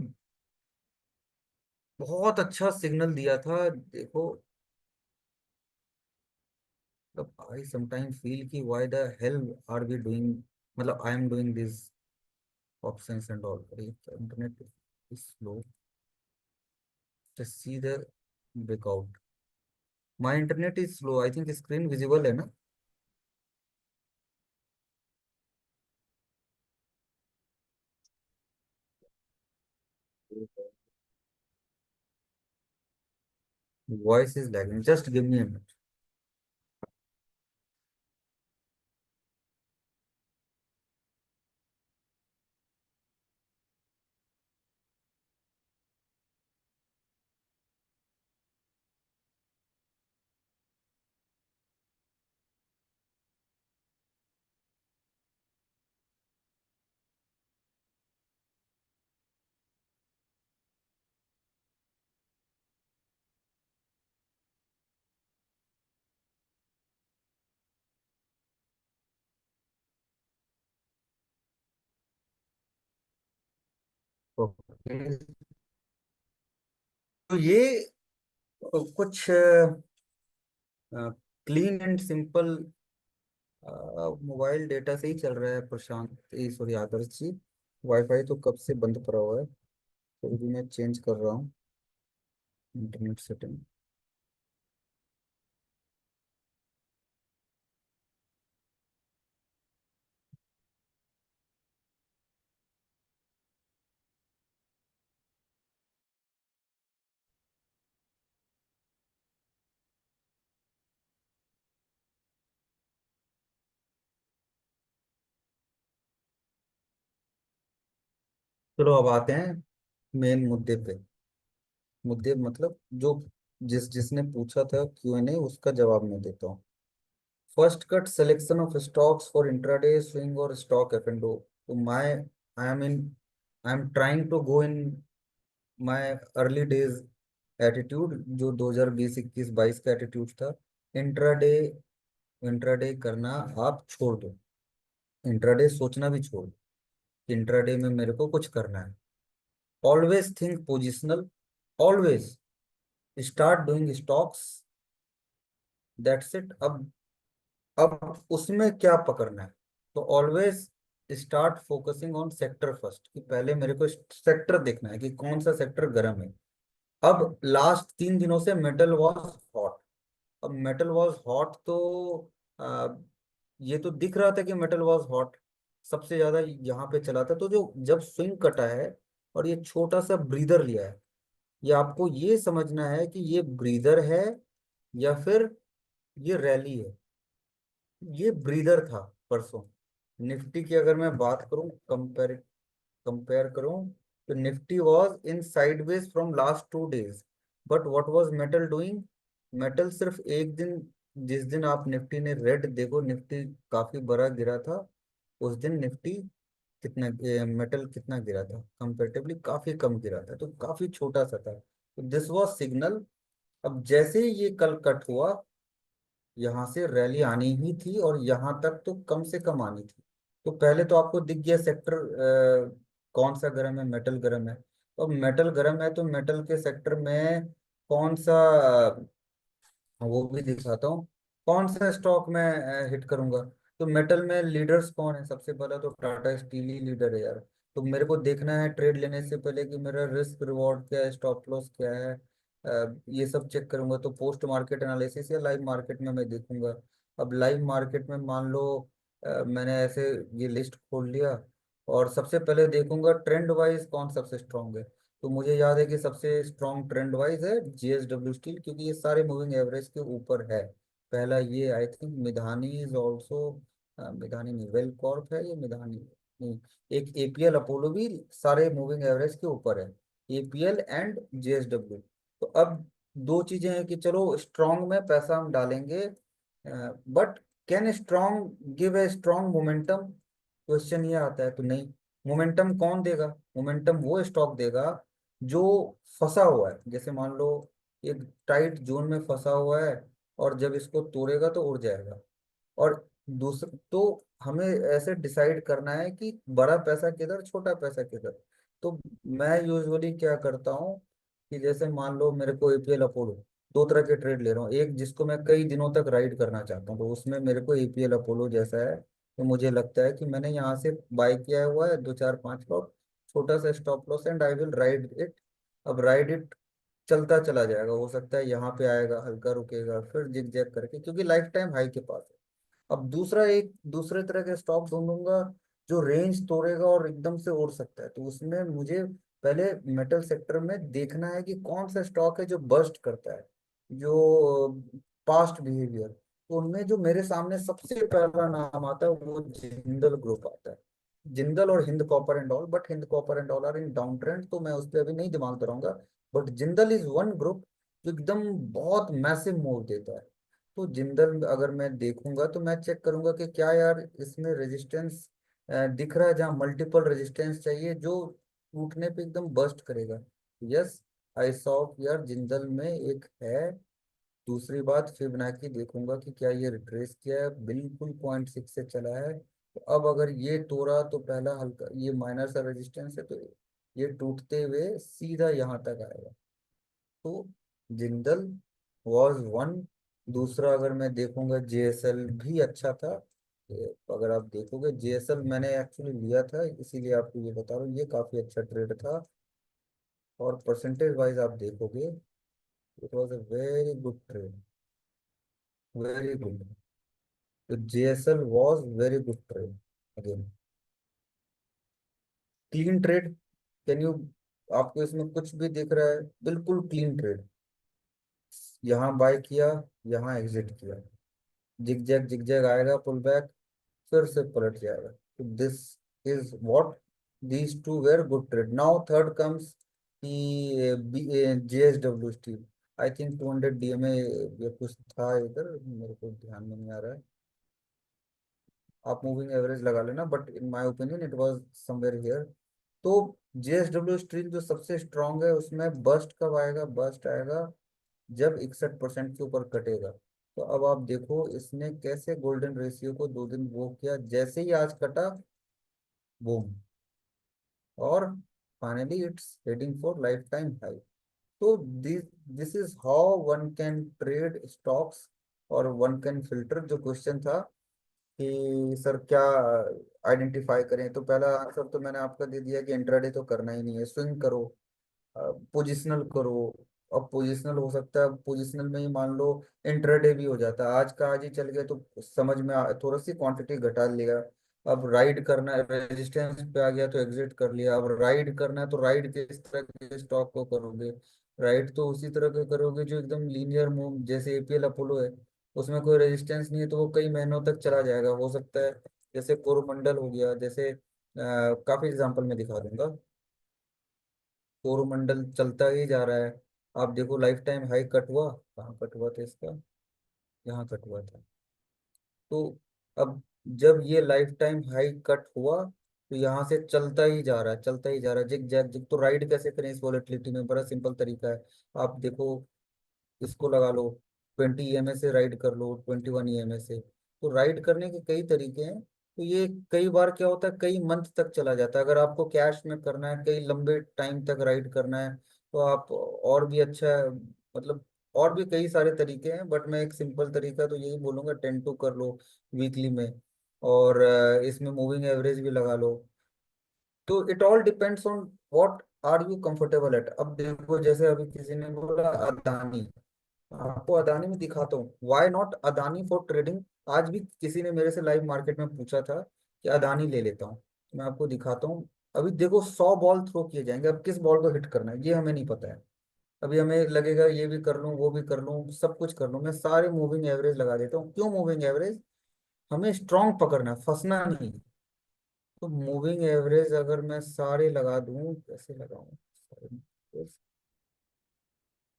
बहुत अच्छा सिग्नल दिया था, देखो। मतलब आई समटाइम फील कि why the hell are we doing, मतलब I am doing this options and all. Internet is slow, just see the breakout. My internet is slow, I think screen visible है ना। Voice is lagging, just give me a minute. Okay, तो ये कुछ clean and simple mobile data से ही चल रहा है प्रशांत, सॉरी आदर्श जी। वाईफाई तो कब से बंद पड़ा हुआ है, तो भी मैं चेंज कर रहा हूँ इंटरनेट सेटिंग। चलो अब आते हैं मेन मुद्दे पे। मुद्दे मतलब जो जिसने पूछा था Q&A, उसका जवाब मैं देता हूँ। First cut selection of stocks for intraday swing और स्टॉक एफ एंड ओ। तो my I am trying to go in my early days attitude, जो 2020 21 22 का एटीट्यूड था। इंट्राडे इंट्राडे करना आप छोड़ दो। इंट्राडे सोचना भी छोड़ दो। इंट्राडे में मेरे को कुछ करना है। Always think positional. Always start doing stocks. That's it. अब उसमें क्या पकड़ना है? तो always start focusing on sector first, कि पहले मेरे को सेक्टर देखना है कि कौन सा सेक्टर गर्म है। अब लास्ट 3 दिनों से मेटल वॉज हॉट। अब मेटल वॉज हॉट तो आ, ये तो दिख रहा था कि मेटल वॉज हॉट, सबसे ज्यादा यहाँ पे चला था। तो जो जब स्विंग कटा है और ये छोटा सा ब्रीदर लिया है, ये आपको ये समझना है कि ये ब्रीदर है या फिर ये रैली है। ये ब्रीदर था परसों। निफ्टी की अगर मैं बात करूं, कंपेयर करूं, तो Nifty was in sideways from last 2 days. But what was metal doing? Metal सिर्फ एक दिन, जिस दिन आप निफ्टी ने रेड देखो, निफ्टी काफी बड़ा गिरा था। उस दिन निफ्टी कितना मेटल कितना गिरा था? कंपेरेटिवली काफी कम गिरा था, तो काफी छोटा सा था। तो दिस वाज सिग्नल। अब जैसे ही ये कल कट हुआ, यहाँ से रैली आनी ही थी और यहाँ तक तो कम से कम आनी थी। तो पहले तो आपको दिख गया सेक्टर कौन सा गर्म है, मेटल गर्म है। तो मेटल गर्म है तो मेटल के सेक्टर में कौन सा, वो भी दिखाता हूँ, कौन सा स्टॉक मैं हिट करूंगा। तो मेटल में लीडर्स कौन है? सबसे पहला तो टाटा स्टील ही लीडर है यार। तो मेरे को देखना है ट्रेड लेने से पहले कि मेरा रिस्क रिवॉर्ड क्या है, स्टॉप लॉस क्या है। ये सब चेक करूंगा। तो पोस्ट मार्केट एनालिसिस या लाइव मार्केट में मैं देखूंगा। अब लाइव मार्केट में मान लो मैंने ऐसे ये लिस्ट खोल लिया, और सबसे पहले देखूंगा ट्रेंड वाइज कौन सबसे स्ट्रांग है। तो मुझे याद है कि सबसे स्ट्रॉन्ग ट्रेंड वाइज है JSW स्टील, क्योंकि ये सारे मूविंग एवरेज के ऊपर है। पहला ये I think Midhani is also, Midhani नहीं, वेल कॉर्प है ये, मिधानी नहीं। एक APL अपोलो भी सारे मूविंग एवरेज के ऊपर है। APL and JSW। तो अब दो चीजें हैं कि चलो स्ट्रॉन्ग में पैसा हम डालेंगे, but can strong give a strong momentum? Question ये आता है। तो नहीं। मोमेंटम कौन देगा? मोमेंटम वो स्टॉक देगा जो फंसा हुआ है। जैसे मान लो एक टाइट जोन में फंसा हुआ है, और जब इसको तोड़ेगा तो उड़ जाएगा। और दूसरा तो हमें ऐसे डिसाइड करना है कि बड़ा पैसा किधर, छोटा पैसा किधर। तो मैं यूजुअली क्या करता हूँ कि जैसे मान लो मेरे को APL अपोलो, दो तरह के ट्रेड ले रहा हूँ। एक जिसको मैं कई दिनों तक राइड करना चाहता हूँ, तो उसमें मेरे को APL अपोलो जैसा है। तो मुझे लगता है कि मैंने यहाँ से बाय किया हुआ है 2 4 5 लॉट, छोटा सा stop loss, and I will ride it. अब राइड इट चलता चला जाएगा, हो सकता है यहाँ पे आएगा, हल्का रुकेगा, फिर जिग जैग करके, क्योंकि लाइफ टाइम हाई के पास है। अब दूसरा एक दूसरे तरह के स्टॉक ढूंढूंगा जो रेंज तोड़ेगा और एकदम से उड़ सकता है। तो उसमें मुझे पहले मेटल सेक्टर में देखना है कि कौन सा स्टॉक है जो बर्स्ट करता है, जो पास्ट बिहेवियर। तो उनमें जो मेरे सामने सबसे पहला नाम आता है वो जिंदल ग्रुप आता है। जिंदल और Hind copper and all, but Hind copper and all are in down trend, तो मैं उस पर अभी नहीं दिमाग कराऊंगा। But Jindal is one group जो एकदम बहुत मैसिव मूव देता है। तो जिंदल अगर मैं देखूंगा तो मैं चेक करूंगा कि क्या यार इसमें रेजिस्टेंस दिख रहा है, जहाँ मल्टीपल रेजिस्टेंस चाहिए जो टूटने पे एकदम बर्स्ट करेगा। यस, आई सॉ यार जिंदल में एक है। दूसरी बात, फिबोनाची देखूंगा कि क्या ये रिट्रेस किया है, बिल्कुल 0.6 से चला है। तो अब अगर ये तोड़ा तो पहला हल्का ये माइनर सा रेजिस्टेंस है, तो ये टूटते हुए सीधा यहाँ तक आएगा। तो जिंदल वॉज वन। दूसरा अगर मैं देखूंगा, JSL भी अच्छा था। अगर आप देखोगे JSL मैंने एक्चुअली लिया था, इसीलिए आपको ये बता रहा हूँ, ये काफी अच्छा ट्रेड था। और परसेंटेज वाइज आप देखोगे, it was a very good trade, very good. तो JSL was very good trade again, clean trade. Can you, आपको इसमें कुछ भी दिख रहा है? बिल्कुल क्लीन ट्रेड। यहाँ बाय किया, यहाँ एग्जिट किया, जिग जैग आएगा, पुल बैक, फिर से पलट जाएगा। तो this is what These two were good trade. Now third comes the JSW Steel. I think 200 DMA या कुछ था इधर, मेरे को ध्यान में नहीं आ रहा है। आप मूविंग एवरेज लगा लेना, but in my opinion it was somewhere here. तो JSW स्टील जो सबसे स्ट्रांग है, उसमें बस्ट कब आएगा? बस्ट आएगा जब 61% के ऊपर कटेगा। तो अब आप देखो इसने कैसे गोल्डन रेशियो को 2 दिन वो किया, जैसे ही आज कटा, बूम, और finally it's heading for life time high. तो this this is how one can trade stocks, और वन कैन फिल्टर। जो क्वेश्चन था कि सर क्या आइडेंटिफाई करें, तो पहला आंसर तो मैंने आपका दे दिया कि इंट्राडे तो करना ही नहीं है, स्विंग करो, पोजिशनल करो। अब पोजिशनल हो सकता है, पोजिशनल में ही मान लो इंट्राडे भी हो जाता है, आज का आज ही चल गया तो समझ में थोड़ा सी क्वांटिटी घटा लिया। अब राइड करना है, रेजिस्टेंस पे आ गया तो एग्जिट कर लिया। अब राइड करना है तो राइड किस तरह के स्टॉक को करोगे? राइड तो उसी तरह के करोगे जो एकदम लीनियर मूव, जैसे APL अपोलो है, उसमें कोई रेजिस्टेंस नहीं है तो वो कई महीनों तक चला जाएगा, हो सकता है। जैसे कोरोमंडल हो गया, जैसे काफी एग्जांपल में दिखा दूंगा। कोरोमंडल चलता ही जा रहा है। आप देखो लाइफ टाइम हाई कट हुआ, कहाँ कट हुआ था इसका? यहाँ कट हुआ था। तो अब जब ये लाइफ टाइम हाई कट हुआ, तो यहाँ से चलता ही जा रहा है, चलता ही जा रहा है, जिग जैग जिग। तो राइड कैसे करें इस वॉलेटिलिटी में? बड़ा सिंपल तरीका है। आप देखो, इसको लगा लो, 20 EMA से राइड कर लो, 21 EMA से। तो राइड करने के कई तरीके हैं। तो ये कई बार क्या होता है, कई मंथ तक चला जाता है। अगर आपको कैश में करना है, कई लंबे टाइम तक राइड करना है, तो आप और भी अच्छा है, मतलब और भी कई सारे तरीके हैं, बट मैं एक सिंपल तरीका तो यही बोलूंगा, 10-2 कर लो वीकली में। और इसमें मूविंग एवरेज भी लगा लो। तो it all depends on what are you comfortable at. अब देखो, जैसे अभी किसी ने बोला अदानी, आपको अदानी में दिखाता हूँ, why not Adani for trading. आज भी किसी ने मेरे से लाइव मार्केट में पूछा था कि अदानी ले लेता हूँ, तो मैं आपको दिखाता हूँ। अभी देखो 100 बॉल थ्रो किए जाएंगे, अब किस बॉल को हिट करना है ये हमें नहीं पता है। अभी हमें लगेगा ये भी कर लूँ, वो भी कर लूँ, सब कुछ कर लूँ। मैं सारे मूविंग एवरेज लगा देता हूँ। क्यों मूविंग एवरेज? हमें स्ट्रांग पकड़ना है, फंसना नहीं। तो मूविंग एवरेज अगर मैं सारे लगा दूं, कैसे लगाऊं सारे?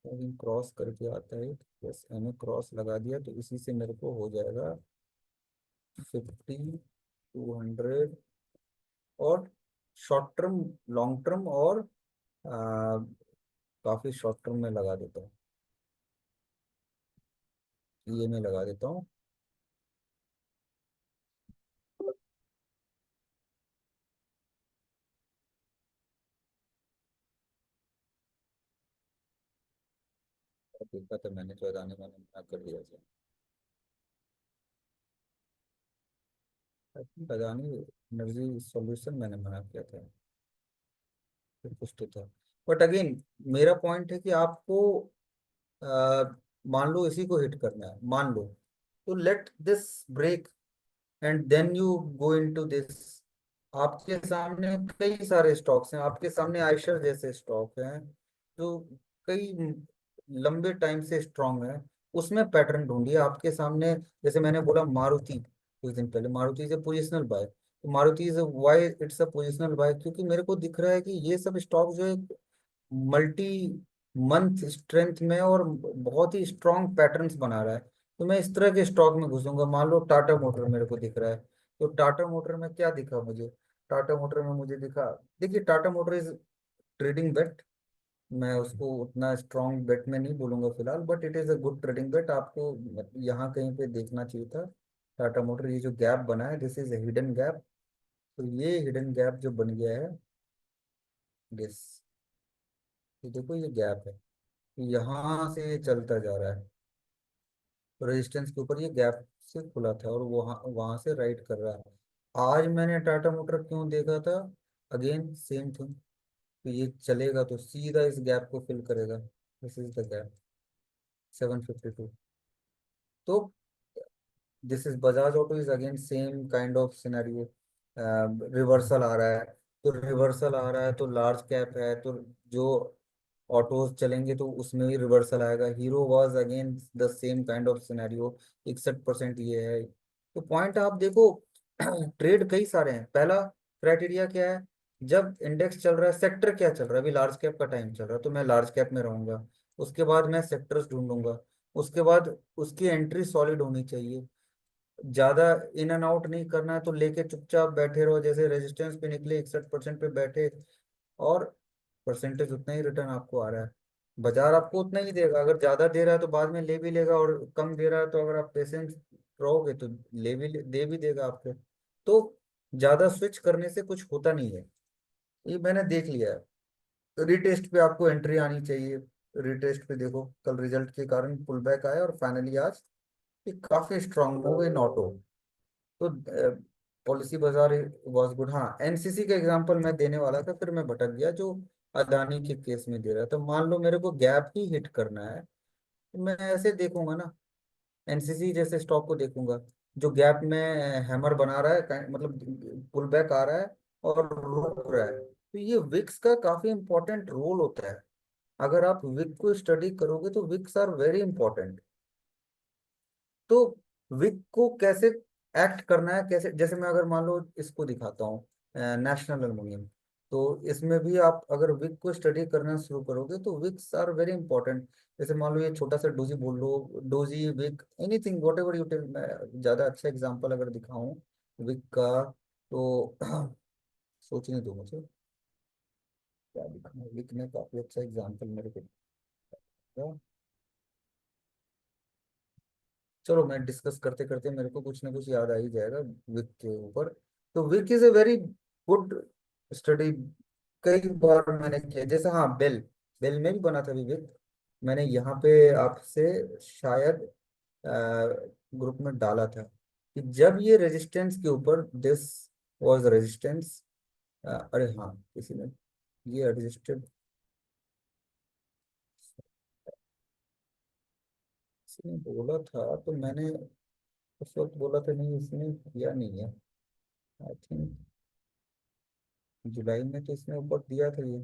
मूविंग क्रॉस करके आता है, बस मैंने क्रॉस लगा दिया, तो इसी से मेरे को हो जाएगा 50, 200, और शॉर्ट टर्म, लॉन्ग टर्म, और काफी शॉर्ट टर्म में लगा देता हूँ, ये में लगा देता हूँ। और देखा था मैंने, तो अदानी मैंने मना कर दिया था। I think Adani energy solution मैंने मना किया था, फिर कुछ तो था। बट अगेन मेरा पॉइंट है कि आपको मान लो इसी को हिट करना है, मान लो, तो let this break and then you go into this. आपके सामने कई सारे स्टॉक्स हैं, आपके सामने आयशर जैसे स्टॉक हैं जो कई लंबे टाइम से स्ट्रांग है। उसमें पैटर्न ढूंढिए आपके सामने। जैसे मैंने बोला मारुति कुछ दिन पहले, मारुति से पोजिशनल बाय, तो Maruti is why it's a positional buy, क्योंकि मेरे को दिख रहा है कि ये सब स्टॉक जो है मल्टी मंथ स्ट्रेंथ में और बहुत ही स्ट्रॉन्ग पैटर्न्स बना रहा है। तो मैं इस तरह के स्टॉक में घुसूंगा। मान लो टाटा मोटर मेरे को दिख रहा है, तो टाटा मोटर में क्या दिखा मुझे? टाटा मोटर में मुझे दिखा, देखिए Tata motor is trading bet. मैं उसको उतना स्ट्रॉन्ग बेट में नहीं बोलूंगा फिलहाल, but it is a good trading bet. आपको यहाँ कहीं पे देखना चाहिए था। टाटा मोटर, ये जो गैप बना है, this is a hidden gap. तो ये हिडन गैप जो बन गया है, दिस, ये देखो ये गैप है, यहाँ से ये चलता जा रहा है, रेजिस्टेंस के ऊपर ये गैप से खुला था, और वहाँ वहां से राइट कर रहा है। आज मैंने टाटा मोटर क्यों देखा था? अगेन सेम थिंग, तो ये चलेगा तो सीधा इस गैप को फिल करेगा। This is the gap, 752। तो this is Bajaj auto is again same kind of scenario. Reversal आ रहा है, तो रिवर्सल आ रहा है तो लार्ज कैप है, तो जो ऑटोज चलेंगे तो उसमें भी रिवर्सल आएगा। Hero was again the same kind of scenario, 61% ये है। तो पॉइंट आप देखो ट्रेड कई सारे हैं। पहला क्राइटेरिया क्या है? जब इंडेक्स चल रहा है, सेक्टर क्या चल रहा है, अभी लार्ज कैप का टाइम चल रहा है तो मैं लार्ज कैप में रहूंगा। उसके बाद मैं सेक्टर्स ढूंढूंगा। उसके बाद उसकी एंट्री सॉलिड होनी चाहिए। ज्यादा इन एंड आउट नहीं करना है, तो लेके चुपचाप बैठे रहो, जैसे रेजिस्टेंस पे निकले 61% पे बैठे, और परसेंटेज उतना ही रिटर्न आपको आ रहा है। बाजार आपको उतना ही देगा, अगर ज्यादा दे रहा है तो बाद में ले भी लेगा, और कम दे रहा है तो अगर आप पेशेंस रहोगे तो दे भी देगा आपको। तो ज्यादा स्विच करने से कुछ होता नहीं है, ये मैंने देख लिया है। रिटेस्ट पे आपको एंट्री आनी चाहिए। रिटेस्ट पे देखो, कल रिजल्ट के कारण पुल बैक आया और फाइनली आज ये काफी स्ट्रांग हो गई नॉटो। तो पॉलिसी बाजार वाज गुड। हाँ, एनसीसी का एग्जांपल मैं देने वाला था, फिर मैं भटक गया, जो अदानी के केस में दे रहा था। मान लो मेरे को गैप ही हिट करना है, तो मैं ऐसे देखूंगा ना, एनसीसी जैसे स्टॉक को देखूंगा, जो गैप में हैमर बना रहा है, मतलब पुल बैक आ रहा है और रुक रहा है। तो ये विक्स का काफी इंपॉर्टेंट रोल होता है। अगर आप विक को स्टडी करोगे तो विक्स आर वेरी इंपॉर्टेंट। तो विक को कैसे एक्ट करना है, कैसे, जैसे मैं अगर मान लो इसको दिखाता हूँ, नेशनल एल्युमिनियम, तो इसमें भी आप अगर विक को स्टडी करना शुरू करोगे तो विक्स आर वेरी इंपॉर्टेंट। जैसे मान लो ये छोटा सा डोजी बोल लो, doji wick anything whatever you tell. मैं ज्यादा अच्छा एग्जांपल अगर दिखाऊं विक का, तो सोचने दो मुझे क्या दिखाऊं। विक ने काफी अच्छा एग्जांपल मेरे को दिया। चलो, मैं डिस्कस करते करते मेरे को कुछ ना कुछ याद आ ही जाएगा विक के ऊपर। तो wick is a very good study. कई बार मैंने किया, जैसे हाँ, बेल, बेल में भी बना था विक। मैंने यहाँ पे आपसे शायद ग्रुप में डाला था कि जब ये रेजिस्टेंस के ऊपर, दिस वाज रेजिस्टेंस, अरे हाँ, किसी ने ये एडजस्टेड, किसी ने बोला था तो मैंने उस वक्त बोला था, नहीं इसने किया नहीं है। आई थिंक जुलाई में तो इसने ऊपर दिया था ये।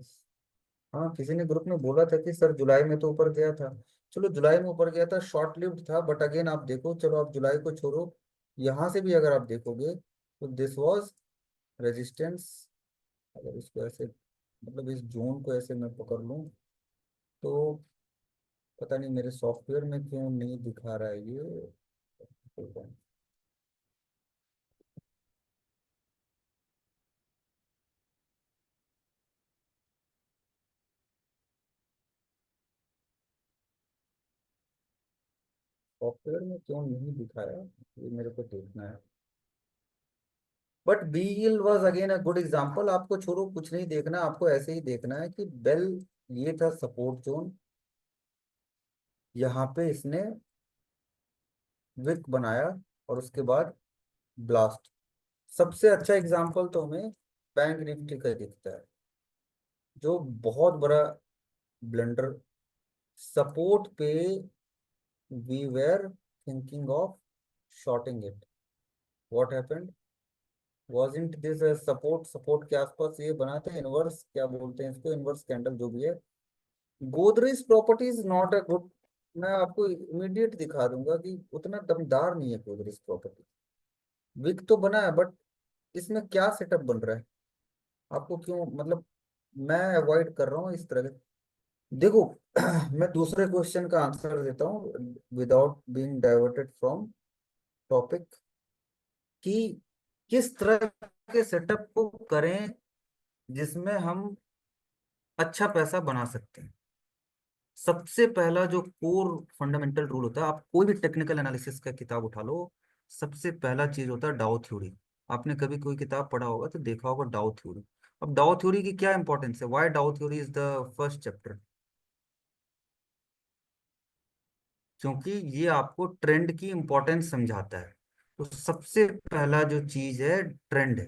हाँ, किसी ने ग्रुप में बोला था कि सर जुलाई में तो ऊपर गया था। चलो, जुलाई में ऊपर गया था, शॉर्ट लिव्ड था, बट अगेन आप देखो, चलो आप जुलाई को छोड़ो, यहाँ से भी अगर आप देखोगे तो दिस वाज रेजिस्टेंस। अगर इसको ऐसे, मतलब इस जोन को ऐसे मैं पकड़ लूँ, तो पता नहीं मेरे सॉफ्टवेयर में क्यों नहीं दिखा रहा है ये। सॉफ्टवेयर में क्यों नहीं दिखाया, ये मेरे को देखना है। But bill was again a good example. आपको छोड़ो, कुछ नहीं देखना, आपको ऐसे ही देखना है कि बेल, ये था सपोर्ट जोन, यहाँ पे इसने विक बनाया और उसके बाद ब्लास्ट। सबसे अच्छा एग्जाम्पल तो हमें बैंक निफ्टी का दिखता है, जो बहुत बड़ा ब्लंडर। सपोर्ट पे we were thinking of shorting it, what happened, wasn't this support, support के आसपास ये बना था इनवर्स, क्या बोलते हैं इसको, इनवर्स कैंडल जो भी है। Godrej property is not a good, मैं आपको इमीडिएट दिखा दूंगा कि उतना दमदार नहीं है गोदरेज प्रॉपर्टी। विक तो बना है, बट इसमें क्या सेटअप बन रहा है, आपको क्यों, मतलब मैं अवॉइड कर रहा हूँ इस तरह के। देखो, मैं दूसरे क्वेश्चन का आंसर देता हूँ without being diverted from topic, कि किस तरह के सेटअप को करें जिसमें हम अच्छा पैसा बना सकते हैं। सबसे पहला जो कोर फंडामेंटल रूल होता है, आप कोई भी टेक्निकल एनालिसिस का किताब उठा लो, सबसे पहला चीज होता है डाउ थ्योरी। आपने कभी कोई किताब पढ़ा होगा तो देखा होगा डाउ थ्योरी। अब डाउ थ्योरी की क्या इंपॉर्टेंस है, व्हाई डाउ theory is the first chapter? क्योंकि ये आपको ट्रेंड की इंपॉर्टेंस समझाता है। तो सबसे पहला जो चीज है, ट्रेंड है।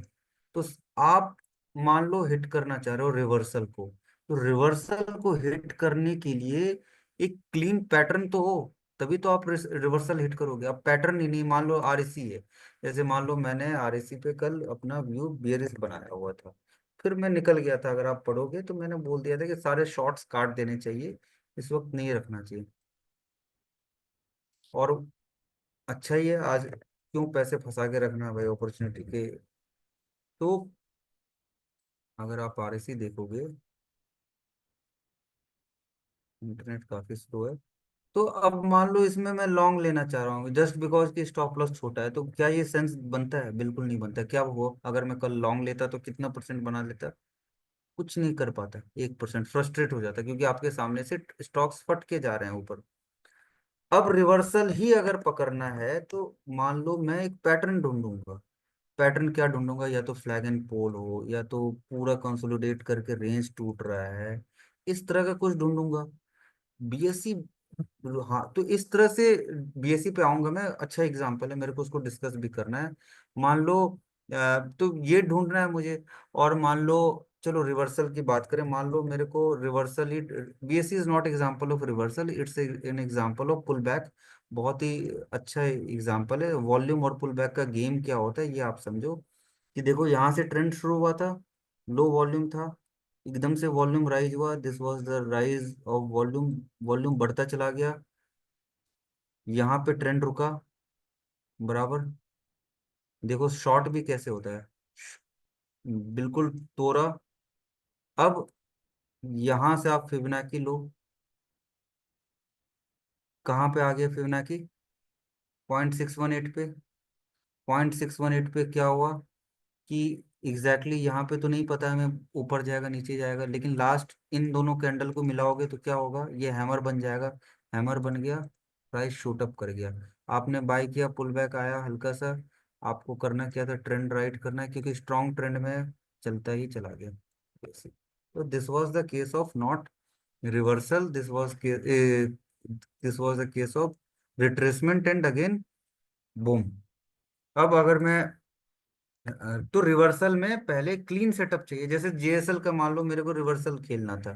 तो आप मान लो हिट करना चाह रहे हो रिवर्सल को, तो रिवर्सल को हिट करने के लिए एक क्लीन पैटर्न तो हो, तभी तो आप रिवर्सल हिट करोगे। अब पैटर्न ही नहीं, मान लो आरएसी है, जैसे मान लो मैंने आरएसी पे कल अपना व्यू बियरिश बनाया हुआ था, फिर मैं निकल गया था। अगर आप पढ़ोगे तो मैंने बोल दिया था कि सारे शॉर्ट्स काट देने चाहिए, इस वक्त नहीं रखना चाहिए। और अच्छा ही है, आज क्यों पैसे फंसा के रखना है भाई अपॉर्चुनिटी के। तो अगर आप आरएससी देखोगे, इंटरनेट काफी स्लो है। तो अब मान लो इसमें मैं लॉन्ग लेना चाह रहा हूँ जस्ट बिकॉज कि स्टॉप लॉस छोटा है, तो क्या ये सेंस बनता है? बिल्कुल नहीं बनता। क्या वो अगर मैं कल लॉन्ग लेता तो कितना परसेंट बना लेता? कुछ नहीं कर पाता, 1%। फ्रस्ट्रेट हो जाता क्योंकि आपके सामने से स्टॉक्स फट के जा रहे हैं ऊपर। अब रिवर्सल ही अगर पकड़ना है तो मान लो मैं एक पैटर्न ढूंढूंगा। पैटर्न क्या ढूंढूंगा? या तो फ्लैग एंड पोल हो, या तो पूरा कंसोलिडेट करके रेंज टूट रहा है, इस तरह का कुछ ढूंढूंगा। बीएससी, हाँ, तो इस तरह से बीएससी पे आऊंगा मैं। अच्छा एग्जांपल है, मेरे को उसको डिस्कस भी करना है। मान लो तो ये ढूंढना है मुझे। और मान लो, चलो रिवर्सल की बात करें, मान लो मेरे को रिवर्सल ही, BSC is not example of reversal, it's an example of pull back. बहुत ही अच्छा एग्जांपल है। वॉल्यूम और पुल बैक का गेम क्या होता है ये आप समझो। कि देखो यहाँ से ट्रेंड शुरू हुआ था, लो वॉल्यूम था, एकदम से वॉल्यूम राइज हुआ, this was the rise of volume. Volume बढ़ता चला गया, यहाँ पे ट्रेंड रुका, बराबर। देखो शॉर्ट भी कैसे होता है, बिल्कुल तोड़ा। अब यहाँ से आप फिबोनाची लो, कहाँ पे आ गया फिबोनाची? 0.618 पे। 0.618 पे क्या हुआ कि एग्जैक्टली यहाँ पे तो नहीं पता है हमें ऊपर जाएगा नीचे जाएगा, लेकिन लास्ट इन दोनों कैंडल को मिलाओगे तो क्या होगा? ये हैमर बन जाएगा। हैमर बन गया, प्राइस शूट अप कर गया। आपने बाय किया, पुल बैक आया हल्का सा। आपको करना क्या था? ट्रेंड राइट करना है, क्योंकि स्ट्रॉन्ग ट्रेंड में चलता ही चला गया। Basic. तो this was the case of not reversal, this was the case of retracement and again boom. अब अगर मैं तो रिवर्सल में पहले क्लीन सेटअप चाहिए। जैसे जेएसएल का मान लो मेरे को रिवर्सल खेलना था,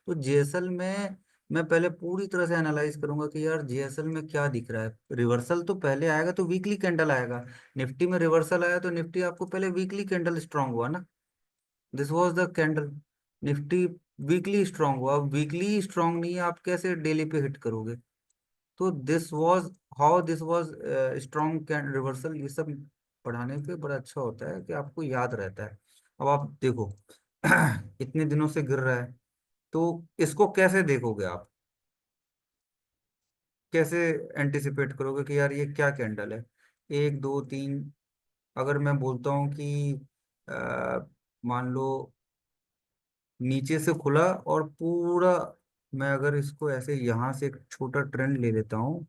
तो जेएसएल में मैं पहले पूरी तरह से एनालाइज करूंगा कि यार जेएसएल में क्या दिख रहा है। रिवर्सल तो पहले आएगा तो वीकली कैंडल आएगा। निफ्टी में रिवर्सल आया तो निफ्टी आपको पहले वीकली कैंडल स्ट्रांग हुआ ना, this was the candle. Nifty weekly strong हुआ, वीकली स्ट्रांग नहीं है, आप कैसे डेली पे हिट करोगे? तो this was how this was strong reversal. ये सब पढ़ाने पे बड़ा अच्छा होता है कि आपको याद रहता है। अब आप देखो इतने दिनों से गिर रहा है, तो इसको कैसे देखोगे आप? कैसे एंटिसिपेट करोगे कि यार ये क्या कैंडल है? एक दो तीन, अगर मैं बोलता हूँ कि मान लो नीचे से खुला और पूरा, मैं अगर इसको ऐसे यहाँ से एक छोटा ट्रेंड ले लेता हूँ,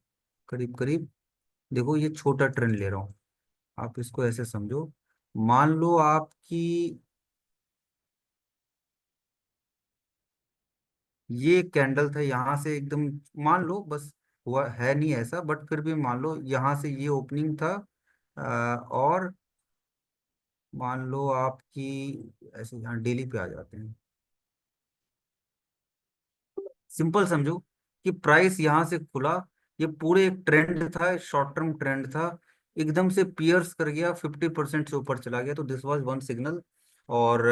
करीब करीब, देखो ये छोटा ट्रेंड ले रहा हूँ, आप इसको ऐसे समझो। मान लो आपकी ये कैंडल था यहाँ से एकदम, मान लो बस, हुआ है नहीं ऐसा, बट फिर भी मान लो यहाँ से ये ओपनिंग था। और मान लो आपकी, ऐसे यहाँ डेली पे आ जाते हैं, सिंपल समझो कि प्राइस यहाँ से खुला, ये पूरे एक ट्रेंड था, शॉर्ट टर्म ट्रेंड था, एकदम से पियर्स कर गया, 50% से ऊपर चला गया, तो दिस वाज वन सिग्नल। और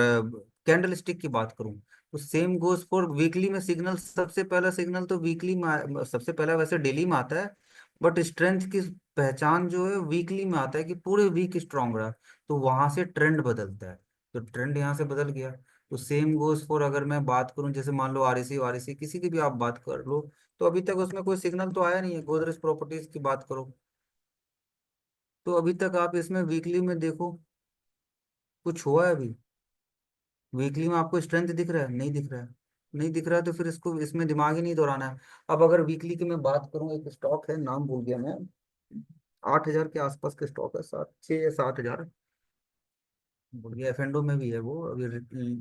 कैंडल स्टिक की बात करूं तो सेम गोज फॉर वीकली में सिग्नल। सबसे पहला सिग्नल तो वीकली में सबसे पहला वैसे डेली में आता है, बट स्ट्रेंथ की पहचान जो है वीकली में आता है कि पूरे वीक स्ट्रांग रहा, तो वहां से ट्रेंड बदलता है। तो ट्रेंड यहाँ से बदल गया। तो सेम गोज फॉर, अगर मैं बात करूं जैसे मान लो आरएसी वारएसी किसी की भी आप बात कर लो, तो अभी तक उसमें कोई सिग्नल तो आया नहीं है। गोदरेज प्रॉपर्टीज की बात करो, तो अभी तक आप इसमें वीकली में देखो, कुछ हुआ है अभी? वीकली में आपको स्ट्रेंथ दिख रहा है? नहीं दिख रहा है। नहीं दिख रहा है तो फिर इसको इसमें दिमाग ही नहीं दौड़ाना है। अब अगर वीकली की मैं बात करूं, एक स्टॉक है, नाम भूल गया मैं, 8,000 के आसपास के स्टॉक है, 6 या 7 हजार। भूल गया, एफएनडो में भी है वो, अभी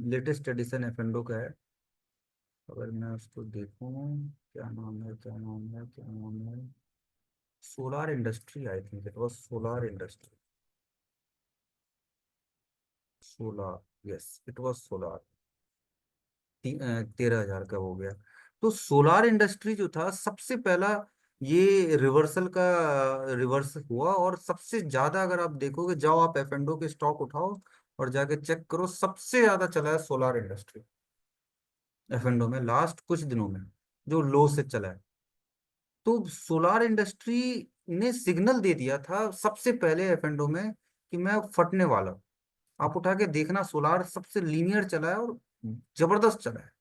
लेटेस्ट एडिशन एफएनडो का है। अगर मैं उसको देखूं, क्या नाम है, क्या नाम है, क्या नाम है, solar industry, I think it was solar industry. Solar, yes it was solar. 13,000 का हो गया। तो सोलार इंडस्ट्री जो था सबसे पहला, ये रिवर्सल का रिवर्स हुआ। और सबसे ज्यादा अगर आप देखोगे, जाओ आप एफएनडो के स्टॉक उठाओ और जाके चेक करो, सबसे ज्यादा चला है सोलार इंडस्ट्री एफएनडो में लास्ट कुछ दिनों में, जो लो से चला है। तो सोलार इंडस्ट्री ने सिग्नल दे दिया था सबसे पहले एफएनडो में कि मैं फटने वाला हूं। आप उठा के देखना, सोलार सबसे लीनियर चला है और जबरदस्त चला है।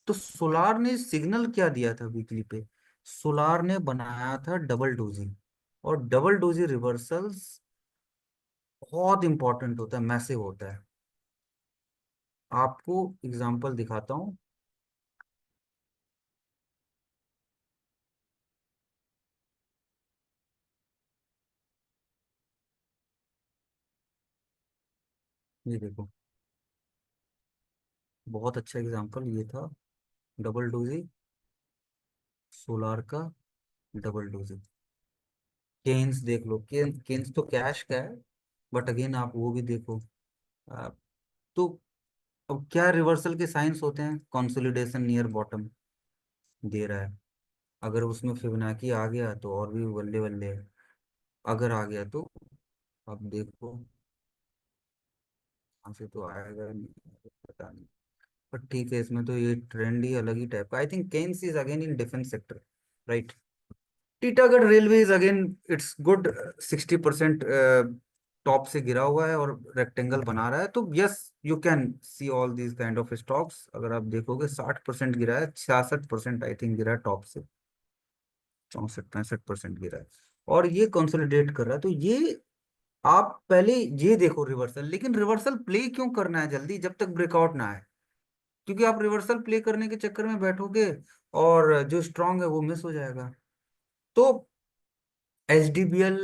तो सोलार ने सिग्नल क्या दिया था वीकली पे? सोलार ने बनाया था डबल डोजी, और डबल डोजी रिवर्सल्स बहुत इंपॉर्टेंट होता है, मैसिव होता है। आपको एग्जांपल दिखाता हूँ। ये देखो, बहुत अच्छा एग्जांपल ये था, डबल डोजी, सोलार का डबल डोजी। केन्स देख लो, केन्स तो कैश का है, बट अगेन आप वो भी देखो। आ, तो अब क्या रिवर्सल के साइंस होते हैं? कंसोलिडेशन नियर बॉटम दे रहा है, अगर उसमें फिबोनाची आ गया तो और भी बल्ले बल्ले है। अगर आ गया तो आप देखो, यहाँ से तो आएगा नहीं, पता नहीं। पर ठीक है, इसमें तो ये ट्रेंड ही अलग ही टाइप का। I think Kaynes is again in defence sector, right? Titagarh railway is again, it's good. 60% top से गिरा हुआ है और रेक्टेंगल बना रहा है, तो yes, you can see all these kind of stocks. अगर आप देखोगे 60% गिरा है, 66% आई थिंक गिरा है टॉप से, 64-65% गिरा है, और ये कंसोलिडेट कर रहा है। तो ये आप पहले ये देखो रिवर्सल, लेकिन रिवर्सल प्ले क्यों करना है जल्दी जब तक ब्रेकआउट ना आए? क्योंकि आप रिवर्सल प्ले करने के चक्कर में बैठोगे और जो स्ट्रांग है वो मिस हो जाएगा। तो एच डी बी एल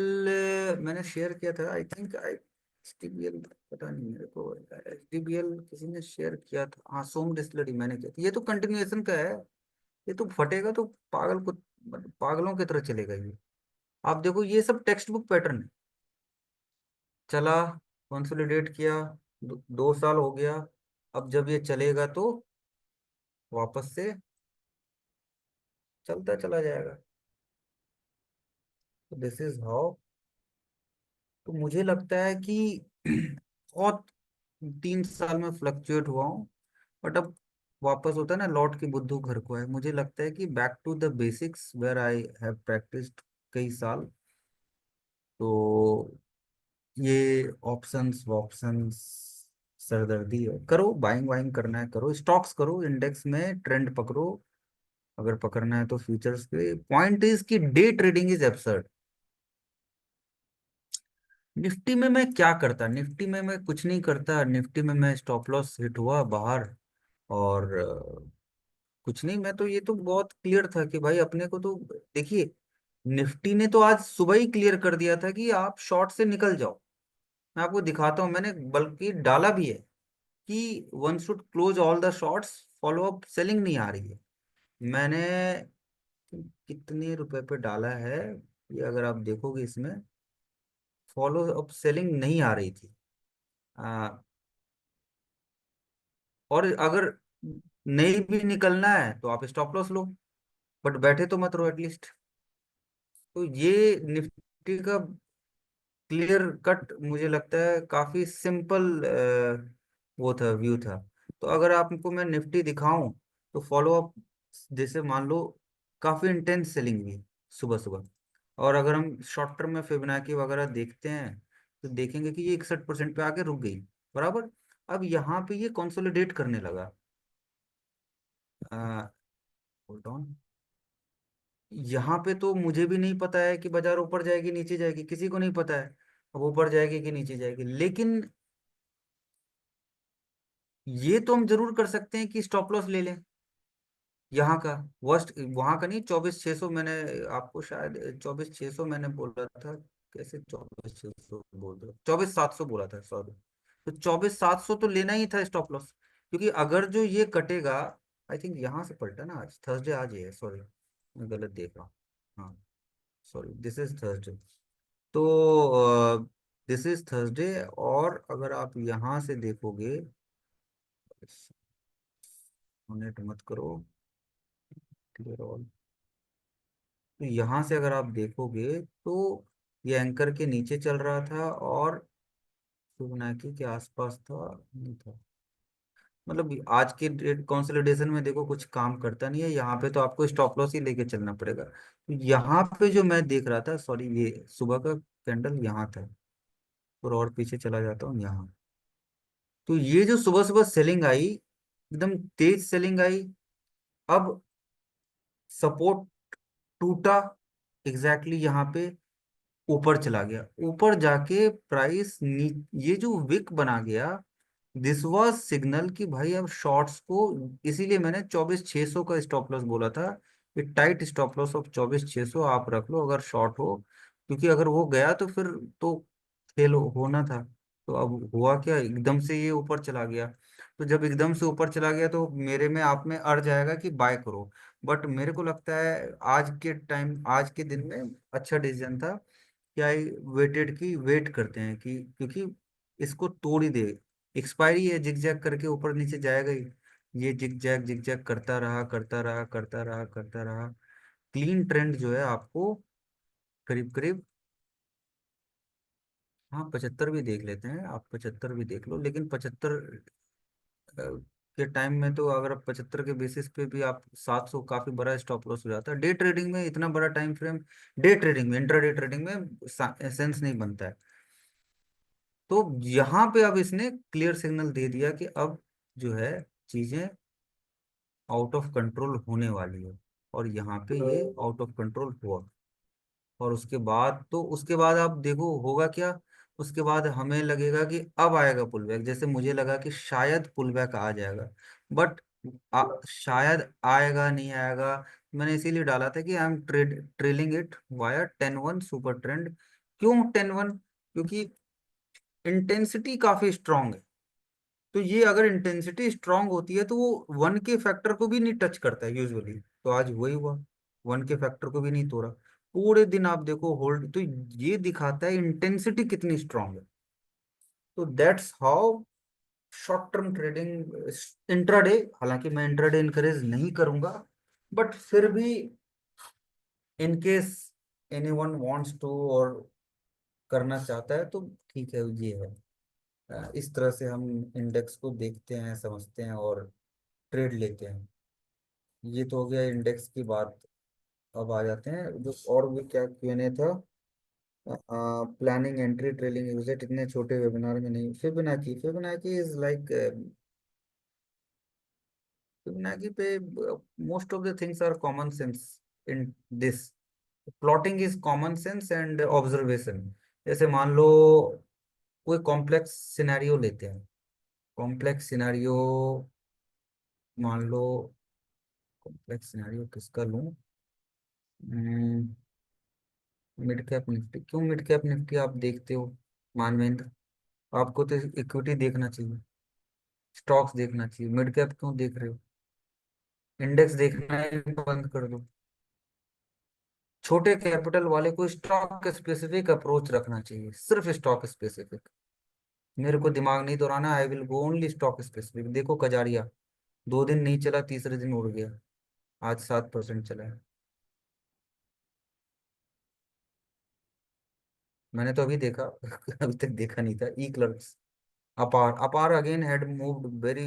मैंने शेयर किया था, I think, H D B L, पता नहीं मेरे को, एच डी बी एल किसी ने शेयर किया था, हाँ, सोम डिस्टिलरी मैंने किया था। ये तो कंटिन्यूएशन का है, ये तो फटेगा तो पागल को, मतलब पागलों की तरह चलेगा ये। आप देखो, ये सब टेक्स्ट बुक पैटर्न है। चला, कंसोलिडेट किया, 2 साल हो गया, अब जब ये चलेगा तो वापस से चलता चला जाएगा। तो दिस इज हाउ। तो मुझे लगता है कि बहुत 3 साल में फ्लक्चुएट हुआ हूँ, बट अब वापस होता है ना, लौट के बुद्धू घर को है। मुझे लगता है कि back to the basics where I have practised कई साल। तो ये ऑप्शंस वॉप्शंस सरदर्दी है, करो, बाइंग वाइंग करना है करो, स्टॉक्स करो, इंडेक्स में ट्रेंड पकड़ो, अगर पकड़ना है तो फ्यूचर्स पे। पॉइंट इज कि day trading is absurd. Nifty में मैं क्या करता? निफ्टी में मैं कुछ नहीं करता, निफ्टी में मैं स्टॉप लॉस हिट हुआ बाहर, और कुछ नहीं। मैं तो, ये तो बहुत क्लियर था कि भाई अपने को तो, देखिए, निफ्टी ने तो आज सुबह ही क्लियर कर दिया था कि आप शॉर्ट से निकल जाओ। मैं आपको दिखाता हूँ, मैंने बल्कि डाला भी है कि one should close all the shorts, follow up selling नहीं आ रही है। मैंने कितने रुपए पे डाला है, ये अगर आप देखोगे इसमें, फॉलो अप सेलिंग नहीं आ रही थी। आ, और अगर नहीं भी निकलना है तो आप स्टॉप लॉस लो, बट बैठे तो मत रहो एटलीस्ट। तो ये निफ्टी का क्लियर कट, मुझे लगता है काफी सिंपल वो था, व्यू था। तो अगर आपको मैं निफ्टी दिखाऊं, तो फॉलो अप, जैसे मान लो काफी इंटेंस सेलिंग हुई सुबह सुबह, और अगर हम शॉर्ट टर्म में फिबोनाची वगैरह देखते हैं, तो देखेंगे कि ये 61% पे आके रुक गई, बराबर। अब यहाँ पे ये कंसोलिडेट करने लगा। होल्ड ऑन, यहाँ पे तो मुझे भी नहीं पता है कि बाजार ऊपर जाएगी नीचे जाएगी, किसी को नहीं पता है अब ऊपर जाएगी कि नीचे जाएगी। लेकिन ये तो हम जरूर कर सकते हैं कि स्टॉप लॉस ले लें यहाँ का, वर्स्ट वहां का नहीं। 24,600 मैंने आपको शायद 24,600 मैंने बोला था, कैसे 24,600 बोल रहा, 24,700 बोला था, सॉरी। तो 24,700 तो लेना ही था स्टॉप लॉस, क्योंकि अगर जो ये कटेगा, आई थिंक यहाँ से पलटा ना, आज थर्सडे, आज ही है, सॉरी, मैं गलत देख रहा हूँ। हाँ, सॉरी, दिस इज थर्सडे। तो दिस इज थर्सडे, और अगर आप यहाँ से देखोगे, मिनट मत करो, क्लियर ऑल। तो यहाँ से अगर आप देखोगे तो ये एंकर के नीचे चल रहा था, और फिबोनाची के आसपास था, नहीं था। मतलब आज के डेट कंसोलिडेशन में देखो कुछ काम करता नहीं है, यहाँ पे तो आपको स्टॉप लॉस ही लेके चलना पड़ेगा। तो यहाँ पे जो मैं देख रहा था, सॉरी, ये सुबह का कैंडल यहाँ था, और पीछे चला जाता हूँ यहाँ। तो ये जो सुबह सुबह सेलिंग आई, एकदम तेज सेलिंग आई। अब सपोर्ट टूटा, एग्जैक्टली यहाँ पे ऊपर चला गया, ऊपर जाके प्राइस ये जो विक बना गया, दिस वाज सिग्नल कि भाई अब शॉर्ट्स को, इसीलिए मैंने 24,600 का स्टॉप लॉस बोला था कि टाइट स्टॉप लॉस ऑफ 24,600 आप रख लो अगर शॉर्ट हो, क्योंकि अगर वो गया तो फिर तो फेल होना था। तो अब हुआ क्या, एकदम से ये ऊपर चला गया। तो जब एकदम से ऊपर चला गया तो मेरे में आप में अड़ जाएगा कि बाय करो, बट मेरे को लगता है आज के टाइम, आज के दिन में अच्छा डिसीजन था क्या ही वेटेड की वेट करते हैं कि, क्योंकि इसको तोड़ ही दे, एक्सपायरी है, जिग जैग करके ऊपर नीचे जाएगा ही। ये जिग जैग करता रहा करता रहा करता रहा करता रहा। क्लीन ट्रेंड जो है आपको करीब करीब, हाँ 75 भी देख लेते हैं, आप 75 भी देख लो, लेकिन 75 के टाइम में तो अगर आप 75 के बेसिस पे भी आप 700, काफी बड़ा स्टॉप लॉस हो जाता है। डे ट्रेडिंग में इतना बड़ा टाइम फ्रेम, डे ट्रेडिंग में, इंट्राडे ट्रेडिंग में सेंस नहीं बनता है। तो यहाँ पे अब इसने क्लियर सिग्नल दे दिया कि अब जो है चीजें आउट ऑफ कंट्रोल होने वाली है, और यहाँ पे ये आउट ऑफ कंट्रोल हुआ। और उसके बाद तो, उसके बाद आप देखो होगा क्या, उसके बाद हमें लगेगा कि अब आएगा पुल बैक, जैसे मुझे लगा कि शायद पुल बैक आ जाएगा, बट शायद आएगा नहीं आएगा। मैंने इसीलिए डाला था कि I M trailing it via 10-1 super trend. क्यों 10-1? क्योंकि इंटेंसिटी काफी स्ट्रांग है। तो ये अगर इंटेंसिटी स्ट्रांग होती है तो वो वन के फैक्टर को भी नहीं टच करता है यूजुअली, तो आज वही हुआ, वन के फैक्टर को भी नहीं तोड़ा। पूरे दिन आप देखो होल्ड, तो ये दिखाता है इंटेंसिटी कितनी स्ट्रांग है। तो that's how short term trading, intraday, हालांकि मैं इंट्राडे इनकरेज नहीं करूंगा, बट फिर भी in case anyone wants to और करना चाहता है तो ठीक है, ये है। इस तरह से हम इंडेक्स को देखते हैं, समझते हैं और ट्रेड लेते हैं। ये तो हो गया इंडेक्स की बात। अब आ जाते हैं जो और भी क्या क्यूएनए था। प्लानिंग एंट्री ट्रेलिंग यूजेट इतने छोटे वेबिनार में नहीं। Fibonacci, Fibonacci is like, Fibonacci पे most of the things are common sense in this. Plotting is common sense and observation. जैसे मान लो कोई कॉम्प्लेक्स सिनेरियो लेते हैं, कॉम्प्लेक्स सिनेरियो मान लो, कॉम्प्लेक्स सिनेरियो किसका लूं? मिड कैप निफ्टी, क्यों मिड कैप निफ्टी आप देखते हो मानवेंद्र? आपको तो इक्विटी देखना चाहिए, स्टॉक्स देखना चाहिए, मिड कैप क्यों देख रहे हो? इंडेक्स देखना ही बंद कर दो। छोटे कैपिटल वाले को स्टॉक स्पेसिफिक अप्रोच रखना चाहिए, सिर्फ स्टॉक स्पेसिफिक। मेरे को दिमाग नहीं दौड़ाना, I will go only stock specific. देखो कजारिया, 2 दिन नहीं चला, तीसरे दिन उड़ गया, आज 7% चला है। मैंने तो अभी देखा अभी तक देखा नहीं था, ई क्लर्क्स। अपार, अपार अगेन हैड मूव्ड वेरी,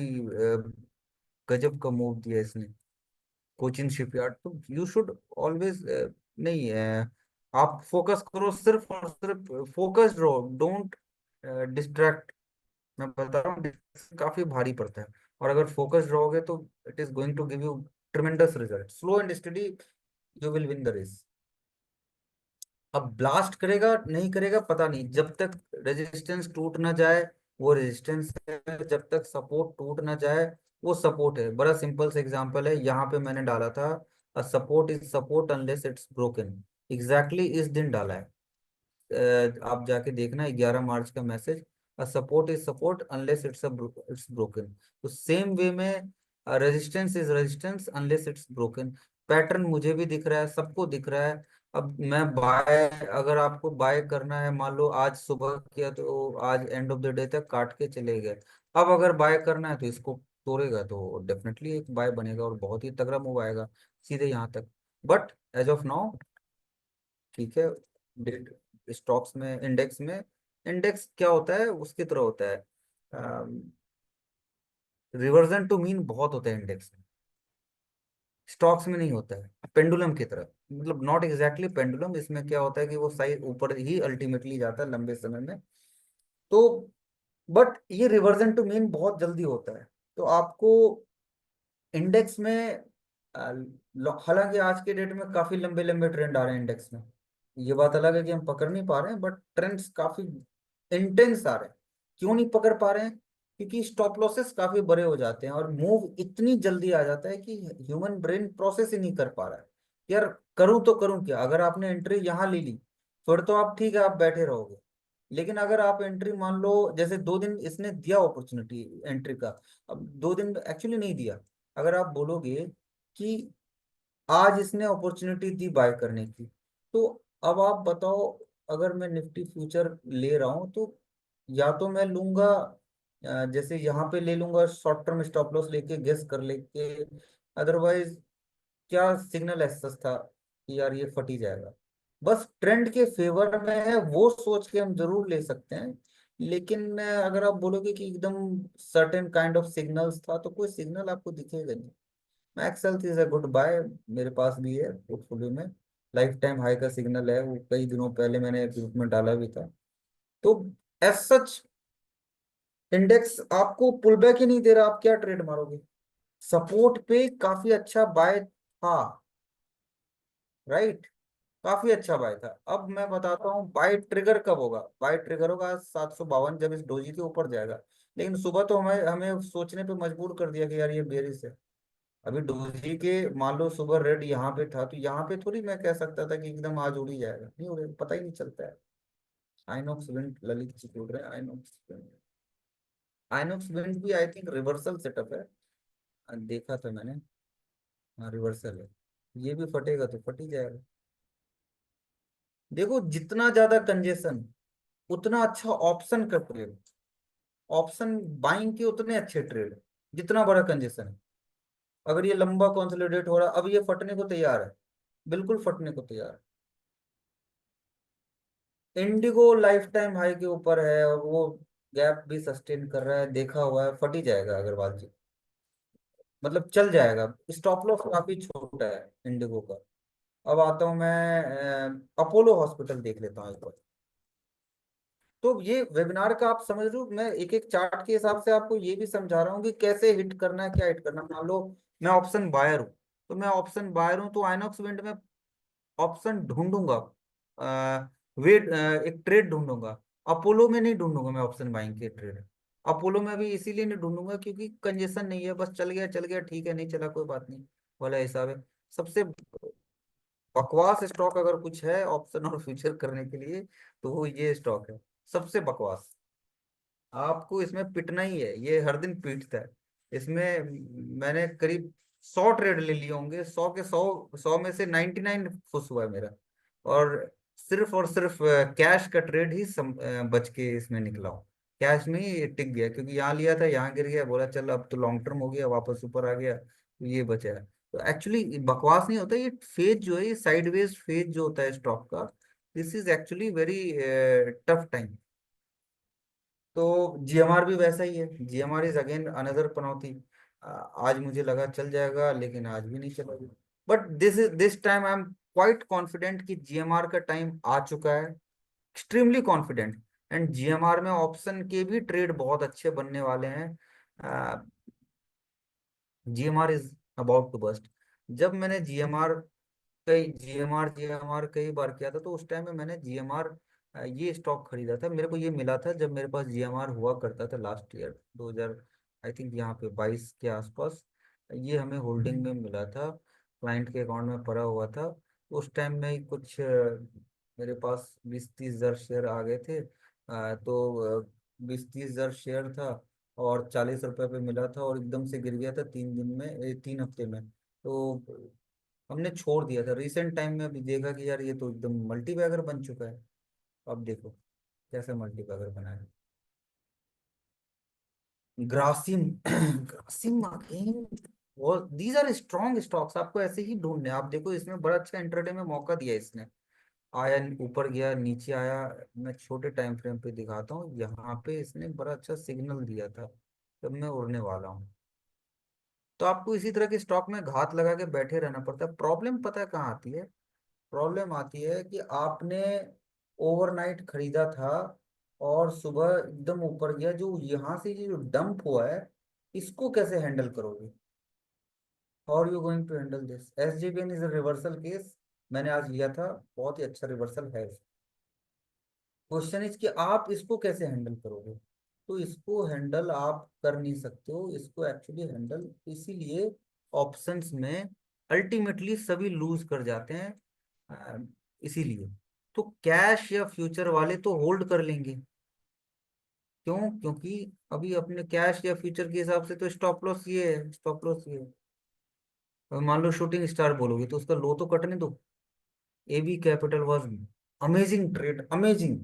गजब का मूव दिया इसने। कोचिन शिपयार्ड, तो यू शुड ऑलवेज, नहीं आप फोकस करो, सिर्फ और सिर्फ फोकस्ड रहो, डोंट डिस्ट्रैक्ट। मैं बता रहा हूँ distraction काफी भारी पड़ता है, और अगर फोकस्ड रहोगे तो it is going to give you tremendous result, slow and steady, you will win the race. अब ब्लास्ट करेगा नहीं करेगा पता नहीं, जब तक रेजिस्टेंस टूट ना जाए वो रेजिस्टेंस है, जब तक सपोर्ट टूट ना जाए वो सपोर्ट है। बड़ा सिंपल सा एग्जांपल है, यहाँ पे मैंने डाला था, a support is support unless it's broken. Exactly इस दिन डाला है। आप जाके देखना 11 मार्च का message, a support is support unless it's broken. तो सेम वे में resistance is resistance unless it's broken. Pattern मुझे भी दिख रहा है, सबको दिख रहा है। अब मैं बाय, अगर आपको बाय करना है, मान लो आज सुबह किया तो आज एंड ऑफ द डे तक काट के चले गए। अब अगर बाय करना है तो इसको तोड़ेगा तो डेफिनेटली एक बाय बनेगा और बहुत ही तगड़ा मूव आएगा सीधे यहाँ तक। बट एज ऑफ नाउ ठीक है। स्टॉक्स में, इंडेक्स में, इंडेक्स क्या होता है उसकी तरह होता है, रिवर्जन टू मीन बहुत होता है इंडेक्स में, स्टॉक्स में नहीं होता है। पेंडुलम की तरह, मतलब नॉट एग्जैक्टली पेंडुलम, इसमें क्या होता है कि वो साइज ऊपर ही अल्टीमेटली जाता है लंबे समय में। तो बट ये रिवर्जन टू मीन बहुत जल्दी होता है। तो आपको इंडेक्स में हालांकि आज के डेट में काफी लंबे लंबे ट्रेंड आ रहे हैं इंडेक्स में। ये बात अलग है कि हम पकड़ नहीं पा रहे हैं, बट ट्रेंड्स काफी इंटेंस आ रहे हैं। क्यों नहीं पकड़ पा रहे हैं? क्योंकि स्टॉप लॉसेस काफी बड़े हो जाते हैं और मूव इतनी जल्दी आ जाता है कि ह्यूमन ब्रेन प्रोसेस ही नहीं कर पा रहा है। यार, करूं तो करूं क्या? अगर आपने एंट्री यहाँ ले ली, फिर तो आप ठीक है, आप बैठे रहोगे। लेकिन अगर आप एंट्री मान लो, जैसे 2 दिन इसने दिया अपॉर्चुनिटी एंट्री का, अब 2 दिन एक्चुअली नहीं दिया। अगर आप बोलोगे कि आज इसने अपॉर्चुनिटी दी बाय करने की, तो अब आप बताओ, अगर मैं निफ्टी फ्यूचर ले रहा हूं तो या तो मैं लूंगा, जैसे यहाँ पे ले लूंगा शॉर्ट टर्म स्टॉप लॉस लेके गेस कर लेके, अदरवाइज क्या सिग्नल ऐसा था कि यार ये फट ही जाएगा। बस ट्रेंड के फेवर में है वो सोच के हम जरूर ले सकते हैं। लेकिन अगर आप बोलोगे कि एकदम सर्टेन काइंड ऑफ सिग्नल्स था, तो कोई सिग्नल आपको दिखेगा नहीं। Max Health is a good buy, मेरे पास भी है पोर्टफोलियो में। लाइफ टाइम हाई का सिग्नल है, वो कई दिनों पहले मैंने ग्रुप में डाला भी था। तो एज सच इंडेक्स आपको पुल बैक ही नहीं दे रहा, आप क्या ट्रेड मारोगे? सपोर्ट पे काफी अच्छा बाय था, राइट? काफी अच्छा बाय था। अब मैं बताता हूँ बाय ट्रिगर कब होगा। बाय ट्रिगर होगा 752, जब इस डोजी के ऊपर जाएगा। लेकिन सुबह तो हमें हमें सोचने पे मजबूर कर दिया कि यार ये बेरिश है। अभी डोजी के मान लो सुबह रेड यहाँ पे था, तो यहाँ पे थोड़ी मैं कह सकता था कि एकदम आज उड़ ही जाएगा, नहीं उड़े, पता ही नहीं चलता है। आइनॉक्स विंड, ललित जी बोल रहे हैं आइनॉक्स विंड। आइनॉक्स विंड भी आई थिंक रिवर्सल सेटअप है, देखा था मैंने। हाँ, रिवर्सल है। ये भी फटेगा तो फट ही जाएगा। देखो, जितना ज्यादा कंजेशन उतना अच्छा ऑप्शन का ट्रेड। ऑप्शन बाइंग के उतने अच्छे ट्रेड, जितना बड़ा कंजेशन है। अगर ये लंबा कंसोलिडेट हो रहा है, अब ये फटने को तैयार है, बिल्कुल फटने को तैयार है। इंडिगो लाइफ टाइम हाई के ऊपर है और वो गैप भी सस्टेन कर रहा है, देखा हुआ है, फट ही जाएगा अग्रवाल जी। मतलब चल जाएगा। स्टॉप लॉस काफी छोटा है इंडिगो का। अब आता हूँ मैं, अपोलो हॉस्पिटल देख लेता हूँ एक बार। तो ये वेबिनार का आप समझ लो, मैं एक एक चार्ट के हिसाब से आपको ये भी समझा रहा हूँ कि कैसे हिट करना है, क्या हिट करना है। मान लो मैं ऑप्शन बायर हूँ, तो मैं ऑप्शन बायर हूँ तो आइनॉक्स विंड में ऑप्शन ढूंढूंगा, वेट, एक ट्रेड ढूंढूंगा। अपोलो में नहीं ढूंढूंगा मैं ऑप्शन बाइंग के ट्रेड। अपोलो में भी इसीलिए नहीं ढूंढूंगा क्योंकि कंजेशन नहीं है, बस चल गया ठीक है, नहीं चला कोई बात नहीं वाला हिसाब है। सबसे बकवास स्टॉक अगर कुछ है ऑप्शन और फ्यूचर करने के लिए, तो वो ये स्टॉक है, सबसे बकवास। आपको इसमें पिटना ही है, ये हर दिन पीटता है। इसमें मैंने करीब 100 ट्रेड ले लिए होंगे, 100 के 100, 100 में से 99 खुश हुआ है मेरा। और सिर्फ कैश का ट्रेड ही बच के इसमें निकला हूँ। कैश में ही टिक गया, क्योंकि यहाँ लिया था, यहाँ गिर गया, बोला चल अब तो लॉन्ग टर्म हो गया, वापस ऊपर आ गया, तो ये बचा है। तो एक्चुअली बकवास नहीं होता ये फेज जो है, ये साइडवेज फेज जो होता है स्टॉक का, this is actually very tough time. तो जीएमआर भी वैसा ही है। जीएमआर इज अगेन अनदर पनौती। आज मुझे लगा चल जाएगा, लेकिन आज भी नहीं चला। But this time I am quite confident कि जीएमआर का टाइम आ चुका है, एक्सट्रीमली कॉन्फिडेंट। एंड जीएमआर में ऑप्शन के भी ट्रेड बहुत अच्छे बनने वाले हैं। GMR is about to bust. जब मैंने जीएमआर कई बार किया था, तो उस टाइम में मैंने जीएमआर ये स्टॉक खरीदा था, मेरे को ये मिला था जब मेरे पास जीएमआर हुआ करता था लास्ट ईयर 2000, आई थिंक यहाँ पे 22 के आसपास। ये हमें होल्डिंग में मिला था, क्लाइंट के अकाउंट में पड़ा हुआ था। उस टाइम में कुछ मेरे पास 20-30 हज़ार शेयर आ गए थे। तो 20-30 हज़ार शेयर था और 40 रुपए पे मिला था, और एकदम से गिर गया था 3 दिन में, 3 हफ्ते में। तो हमने छोड़ दिया था। रिसेंट टाइम में अभी देखा कि यार ये तो एकदम मल्टीबैगर बन चुका है। अब देखो कैसे मल्टीबैगर बना है। ग्रासिम ग्रासिम अगेन, वो दीज आर स्ट्रॉन्ग स्टॉक्स, आपको ऐसे ही ढूंढने हैं। आप देखो इसमें बड़ा अच्छा इंटरडे में मौका दिया इसने। आया, ऊपर गया, नीचे आया। मैं छोटे टाइम फ्रेम पे दिखाता हूँ, यहाँ पे इसने बड़ा अच्छा सिग्नल दिया था जब मैं उड़ने वाला हूँ। तो आपको इसी तरह के स्टॉक में घात लगा के बैठे रहना पड़ता है। प्रॉब्लम पता है कहाँ आती है? प्रॉब्लम आती है कि आपने ओवरनाइट खरीदा था और सुबह एकदम ऊपर गया, जो यहाँ से ये जो डंप हुआ है, इसको कैसे हैंडल करोगे? How are you going to handle this? SJVN is a reversal case, मैंने आज लिया था, बहुत ही अच्छा रिवर्सल है। क्वेश्चन इज कि आप इसको कैसे हैंडल करोगे? तो इसको हैंडल आप कर नहीं सकते हो, इसको एक्चुअली हैंडल इसीलिए ऑप्शंस में अल्टीमेटली सभी लूज कर जाते हैं। इसीलिए तो कैश या फ्यूचर वाले तो होल्ड कर लेंगे। क्यों? क्योंकि अभी अपने कैश या फ्यूचर के हिसाब से तो स्टॉप लॉस ये है, स्टॉप लॉस ये है। अब मान लो शूटिंग स्टार बोलोगे तो उसका लो तो कटने दो। AB capital was amazing trade, amazing.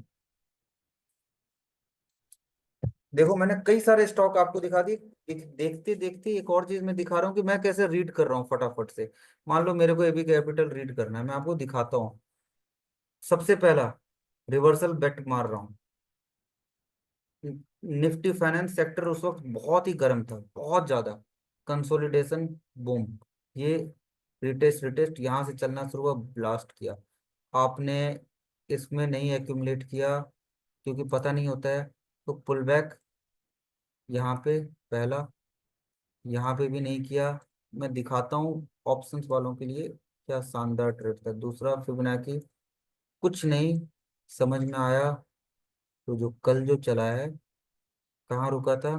देखो मैंने कई सारे स्टॉक आपको दिखा दिए। देखते देखते एक और चीज मैं दिखा रहा हूँ कि मैं कैसे रीड कर रहा हूँ फटाफट से। मान लो मेरे को AB कैपिटल रीड करना है, मैं आपको दिखाता हूँ। सबसे पहला रिवर्सल बेट मार रहा हूँ। निफ्टी फाइनेंस सेक्टर उस वक्त बहुत ही गर्म था, बहुत ज्यादा। Consolidation, boom. ये रिटेस्ट रिटेस्ट यहाँ से चलना शुरू हुआ, ब्लास्ट किया। आपने इसमें नहीं एक्यूमुलेट किया क्योंकि पता नहीं होता है, तो पुल बैक यहाँ पे पहला, यहाँ पे भी नहीं किया। मैं दिखाता हूँ ऑप्शंस वालों के लिए क्या शानदार ट्रेड था। दूसरा फिबोनाची, कुछ नहीं समझ में आया। तो जो कल जो चला है, कहाँ रुका था?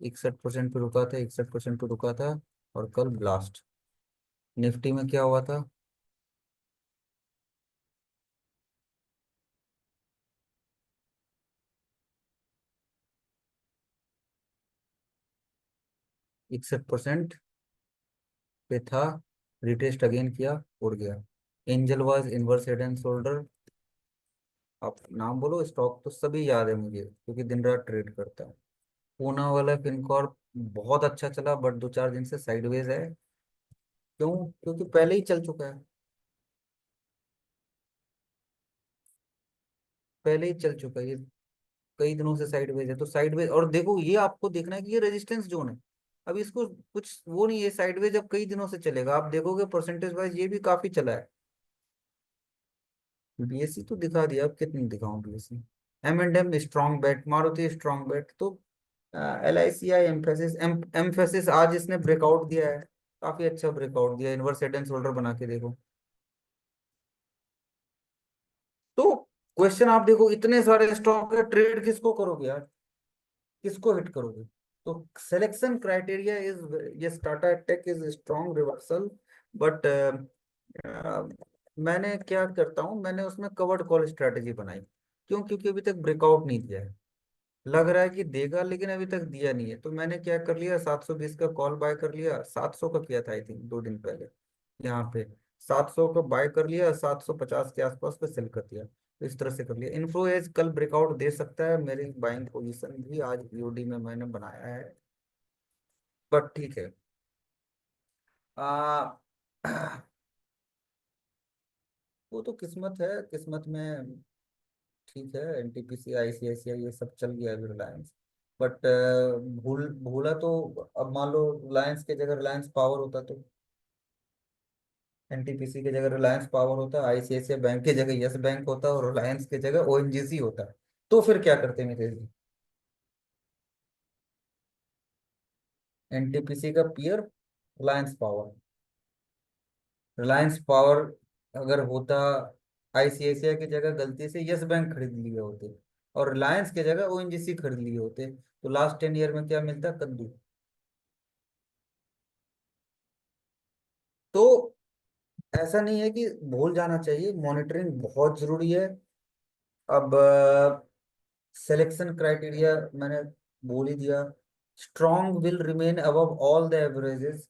61% पे रुका था, 61% पे रुका था। और कल ब्लास्ट। निफ्टी में क्या हुआ था? 61% पे था, रिटेस्ट अगेन किया, उड़ गया। Angel was inverse head and shoulder. आप नाम बोलो, स्टॉक तो सभी याद है मुझे क्योंकि दिन रात ट्रेड करता हूँ। पूना वाला फिनकॉर्प बहुत अच्छा चला, बट 2 4 दिन से साइडवेज है। क्यों? क्योंकि पहले ही चल चुका है, पहले ही चल चुका है ये। कई दिनों से साइडवेज है, तो साइडवेज, और देखो ये आपको देखना है कि ये रेजिस्टेंस जोन है। अब इसको कुछ वो नहीं है, साइडवेज अब कई दिनों से चलेगा, आप देखोगे परसेंटेज वाइज ये भी काफी चला है। BSE तो दिखा दिया, अब कितनी दिखाऊं BSE? M&M स्ट्रॉन्ग बेट, मारुति स्ट्रॉन्ग बेट। तो LICI एम्फेसिस, एम्फेसिस आज इसने ब्रेकआउट दिया है, काफी अच्छा ब्रेकआउट दिया, इनवर्स हेड एंड शोल्डर बना के देखो। तो क्वेश्चन आप देखो, इतने सारे स्टॉक है, ट्रेड किसको करोगे यार? किसको हिट करोगे? तो selection criteria is, yes Tata tech is strong reversal, but मैंने क्या करता हूँ, मैंने उसमें कवर्ड कॉल स्ट्रेटेजी बनाई। क्यों? क्योंकि अभी तक ब्रेकआउट नहीं दिया है। लग रहा है कि देगा, लेकिन अभी तक दिया नहीं है, तो मैंने क्या कर लिया, 720 का कॉल बाय कर लिया, 700 का किया था आई थिंक 2 दिन पहले। यहाँ पे 700 का बाय कर लिया, 750 के आसपास पे सेल कर दिया, तो इस तरह से कर लिया। इन्फ्लो एज कल ब्रेकआउट दे सकता है, मेरी बाइंग पोजीशन भी आज BOD में मैंने बनाया है, बट ठीक है। आ, वो तो किस्मत है, किस्मत में। ठीक है, NTPC ICICI ये सब चल गया अभी, रिलायंस। बट भूला तो, अब मान लो रिलायंस के जगह रिलायंस पावर होता तो, NTPC की जगह रिलायंस पावर होता, ICICI बैंक की जगह यस बैंक होता, और रिलायंस की जगह ONGC होता, तो फिर क्या करते मितेश जी? NTPC का peer Reliance power, Reliance power अगर होता, ICICI की जगह गलती से यस बैंक खरीद लिए होते, और रिलायंस की जगह ONGC खरीद लिए होते, तो लास्ट 10 ईयर में क्या मिलता? कद्दू। तो ऐसा नहीं है कि भूल जाना चाहिए, मॉनिटरिंग बहुत जरूरी है। अब सिलेक्शन क्राइटेरिया मैंने बोल ही दिया। Strong will remain above all the averages.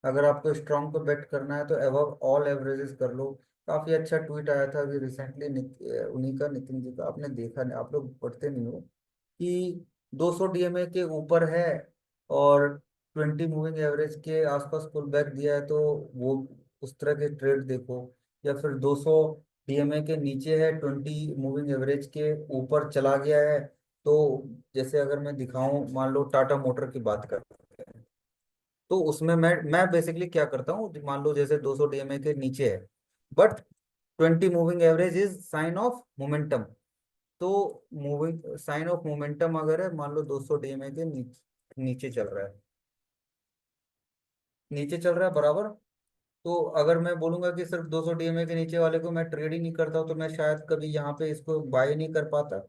अगर आपको स्ट्रॉन्ग पे बेट करना है तो अबव ऑल एवरेजेस कर लो। काफी अच्छा ट्वीट आया था अभी रिसेंटली, उन्हीं का, नितिन जी का, आपने देखा नहीं, आप लोग पढ़ते नहीं हो, कि 200 DMA के ऊपर है और 20 मूविंग एवरेज के आसपास पुल बैक दिया है, तो वो उस तरह के ट्रेड देखो। या फिर 200 DMA के नीचे है, 20 मूविंग एवरेज के ऊपर चला गया है, तो जैसे अगर मैं दिखाऊं, मान लो टाटा मोटर की बात करते हैं, तो उसमें मैं बेसिकली क्या करता हूँ, मान लो जैसे 200 DMA के नीचे है, but 20 moving average is sine of momentum. तो मूविंग साइन ऑफ मोमेंटम अगर है, मान लो 200 डीएमए के नीचे चल रहा है, नीचे चल रहा है बराबर। तो अगर मैं बोलूंगा कि सिर्फ 200 डीएमए के नीचे वाले को मैं ट्रेड ही नहीं करता हूँ, तो मैं शायद कभी यहाँ पे इसको बाय नहीं कर पाता।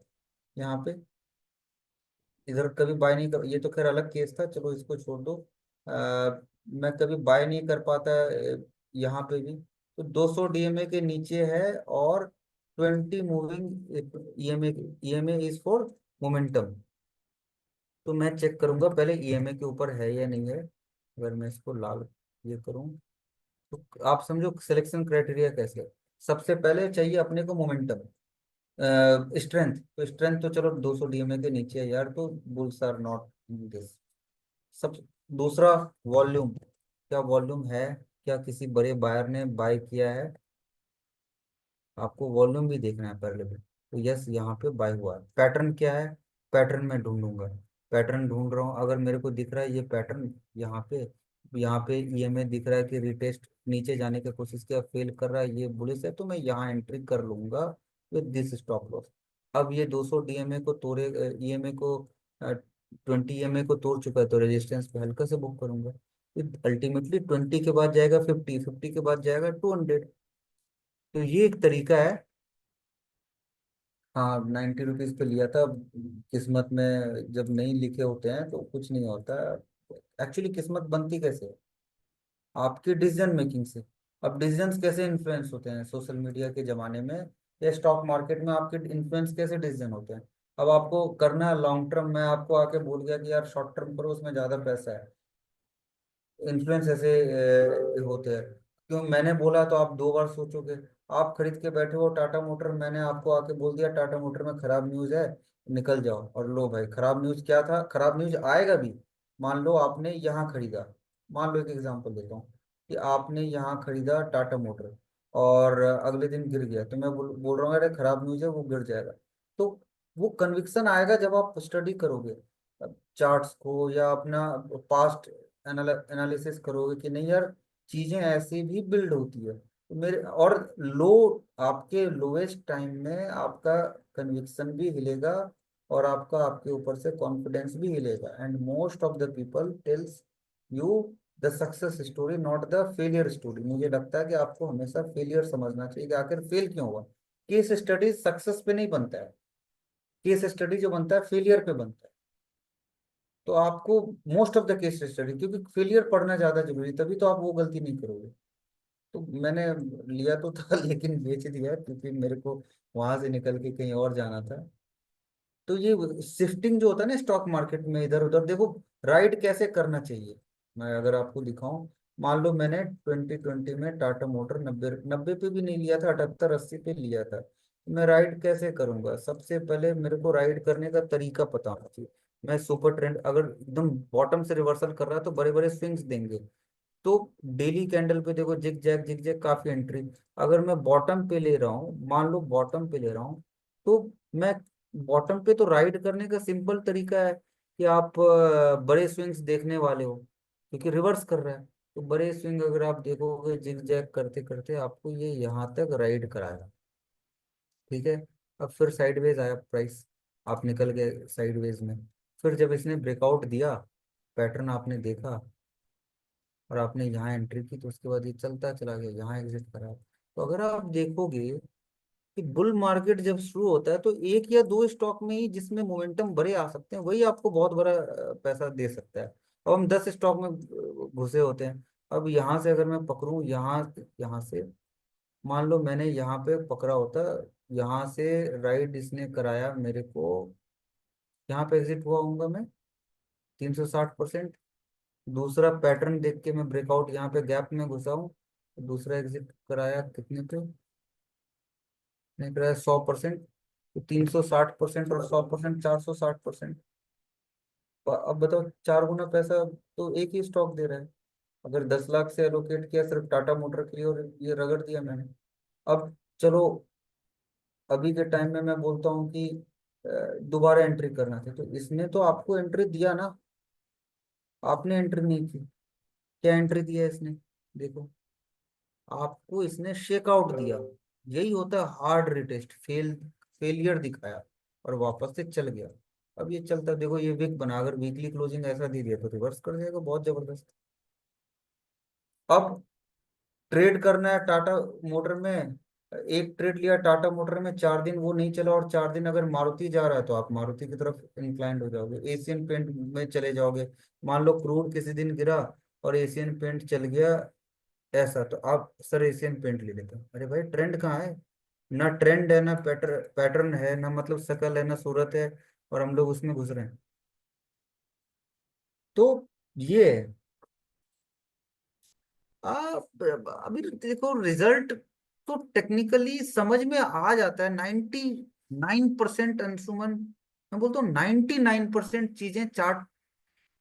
यहाँ पे इधर कभी बाय नहीं कर, ये तो खैर अलग केस था, चलो इसको छोड़ दो। मैं कभी बाय नहीं कर पाता यहाँ पे भी। तो 200 डीएमए के नीचे है, और 20 moving EMA, EMA is for momentum. तो मैं चेक करूंगा पहले ईएमए के ऊपर है या नहीं है। अगर मैं इसको लाल ये करूं, तो आप समझो सिलेक्शन क्राइटेरिया कैसे है। सबसे पहले चाहिए अपने को मोमेंटम, स्ट्रेंथ। तो स्ट्रेंथ तो चलो 200 डीएमए के नीचे है यार, तो bulls are not in this. सब। दूसरा, वॉल्यूम, क्या वॉल्यूम है, क्या किसी बड़े बायर ने बाय किया है। आपको वॉल्यूम भी देखना है पहले भी। तो यस, यहाँ पे बाय हुआ है। पैटर्न क्या है, पैटर्न में ढूंढूंगा। पैटर्न ढूंढ रहा हूँ, अगर मेरे को दिख रहा है ये पैटर्न यहाँ पे ईएमए दिख रहा है कि रिटेस्ट नीचे जाने की कोशिश किया, फेल कर रहा है, ये बुलिश है, तो मैं यहाँ एंट्री कर लूंगा विद दिस स्टॉप लॉस। अब ये 200 डीएमए को तोड़े, ईएमए को 20 ईएमए को तोड़ चुका है, तो रेजिस्टेंस पे हल्का से बुक करूंगा। अल्टीमेटली 20 के बाद जाएगा 50, 50 के बाद जाएगा 200। तो ये एक तरीका है। हाँ, 90 रुपीज पे लिया था। किस्मत में जब नहीं लिखे होते हैं तो कुछ नहीं होता। एक्चुअली किस्मत बनती कैसे है, आपकी डिसीजन मेकिंग से। अब डिसीजंस कैसे इन्फ्लुएंस होते हैं सोशल मीडिया के जमाने में, या स्टॉक मार्केट में आपके इन्फ्लुएंस कैसे डिसीजन होते हैं। अब आपको करना है लॉन्ग टर्म, मैं आपको आके बोल गया कि यार शॉर्ट टर्म करो, उसमें ज्यादा पैसा है। इन्फ्लुएंस ऐसे होते हैं। क्यों मैंने बोला तो आप 2 बार सोचोगे। आप खरीद के बैठे हो टाटा मोटर, मैंने आपको आके बोल दिया टाटा मोटर में खराब न्यूज है, निकल जाओ, और लो भाई खराब न्यूज क्या था, खराब न्यूज आएगा भी। मान लो आपने यहाँ खरीदा, मान लो एक एग्जांपल देता हूँ, कि आपने यहाँ खरीदा टाटा मोटर, और अगले दिन गिर गया, तो मैं बोल रहा हूँ अरे खराब न्यूज है, वो गिर जाएगा। तो वो कन्विक्शन आएगा जब आप स्टडी करोगे चार्ट्स को, या अपना पास्ट एनालिसिस करोगे कि नहीं यार, चीजें ऐसी भी बिल्ड होती है। तो मेरे और लो आपके लोएस्ट टाइम में आपका कन्विक्शन भी हिलेगा, और आपका आपके ऊपर से कॉन्फिडेंस भी हिलेगा। And most of the people tells you the success story, not the failure story. मुझे लगता है कि आपको हमेशा फेलियर समझना चाहिए कि आखिर फेल क्यों हुआ। केस स्टडी सक्सेस पे नहीं बनता है, केस स्टडी जो बनता है फेलियर पे बनता है। तो आपको most of the case study, क्योंकि फेलियर पढ़ना ज्यादा जरूरी, तभी तो आप वो गलती नहीं करोगे। तो मैंने लिया तो था लेकिन बेच दिया, क्योंकि मेरे को वहां से निकल के कहीं और जाना था। तो ये शिफ्टिंग जो होता है ना स्टॉक मार्केट में इधर उधर, देखो राइड कैसे करना चाहिए। मैं अगर आपको दिखाऊं, मान लो मैंने 2020 में टाटा मोटर 90 90 पे भी नहीं लिया था, 78 80 पे लिया था। तो मैं राइड कैसे करूंगा, सबसे पहले मेरे को राइड करने का तरीका पता होना चाहिए। मैं सुपर ट्रेंड अगर एकदम बॉटम से रिवर्सल कर रहा है तो बड़े बड़े स्विंग्स देंगे। तो डेली कैंडल पे देखो जिग जैग काफी एंट्री। अगर मैं बॉटम पे ले रहा हूँ, मान लो बॉटम पे ले रहा हूँ, तो मैं बॉटम पे तो राइड करने का सिंपल तरीका है कि आप बड़े स्विंग्स देखने वाले हो, क्योंकि रिवर्स कर रहा है। तो बड़े स्विंग अगर आप देखोगे जिग जैग करते करते आपको ये यहाँ तक राइड कराएगा। ठीक है। अब फिर साइडवेज आया प्राइस, आप निकल गए साइडवेज में। फिर जब इसने ब्रेकआउट दिया, पैटर्न आपने देखा, और आपने यहाँ एंट्री की, तो उसके बाद ये चलता चला गया, यहाँ एग्जिट करा। तो अगर आप देखोगे कि बुल मार्केट जब शुरू होता है, तो एक या दो स्टॉक में ही जिसमें मोमेंटम बड़े आ सकते हैं, वही आपको बहुत बड़ा पैसा दे सकता है। अब हम 10 स्टॉक में घुसे होते हैं। अब यहाँ से अगर मैं पकड़ूं, यहाँ यहाँ से मान लो मैंने यहाँ पे पकड़ा होता, यहाँ से राइट इसने कराया मेरे को, यहाँ पे एग्जिट हुआ हूँ मैं 360%। दूसरा पैटर्न देख के मैं ब्रेकआउट यहाँ पे गैप में घुसा हूँ, तो दूसरा एग्जिट कराया कितने पे, नहीं कराया 100%। तो 360% और 100%, 460%। अब बताओ, 4 गुना पैसा तो एक ही स्टॉक दे रहा है। अगर 10 लाख से एलोकेट किया सिर्फ टाटा मोटर के लिए, और ये रगड़ दिया मैंने। अब चलो, अभी के टाइम में मैं बोलता हूँ कि दोबारा एंट्री करना था, तो इसने तो आपको एंट्री दिया ना, आपने एंट्री नहीं की। क्या एंट्री दिया है इसने, देखो, आपको इसने शेक आउट दिया। यही होता है हार्ड रिटेस्ट, फेलियर दिखाया। और वापस से चल गया। अब ये चलता, देखो ये विक बना, अगर वीकली क्लोजिंग ऐसा दे दिया तो रिवर्स कर जाएगा बहुत जबरदस्त। अब ट्रेड करना है टाटा मोटर में, एक ट्रेड लिया टाटा मोटर में, 4 दिन वो नहीं चला, और 4 दिन अगर मारुति जा रहा है तो आप मारुति की तरफ इंक्लाइंड हो जाओगे, एशियन पेंट में चले जाओगे। मान लो क्रूड किसी दिन गिरा और एशियन पेंट चल गया ऐसा, तो आप सर एशियन पेंट ले लेते हैं। अरे भाई ट्रेंड कहाँ है? ना ट्रेंड है, ना पैटर्न है, ना मतलब शकल है, ना सूरत है, और हम लोग उसमें घुस रहे हैं। तो ये है। आप अभी देखो रिजल्ट तो टेक्निकली समझ में आ जाता है, 99% अंशुमन, मैं बोलता हूँ 99% चीजें चार्ट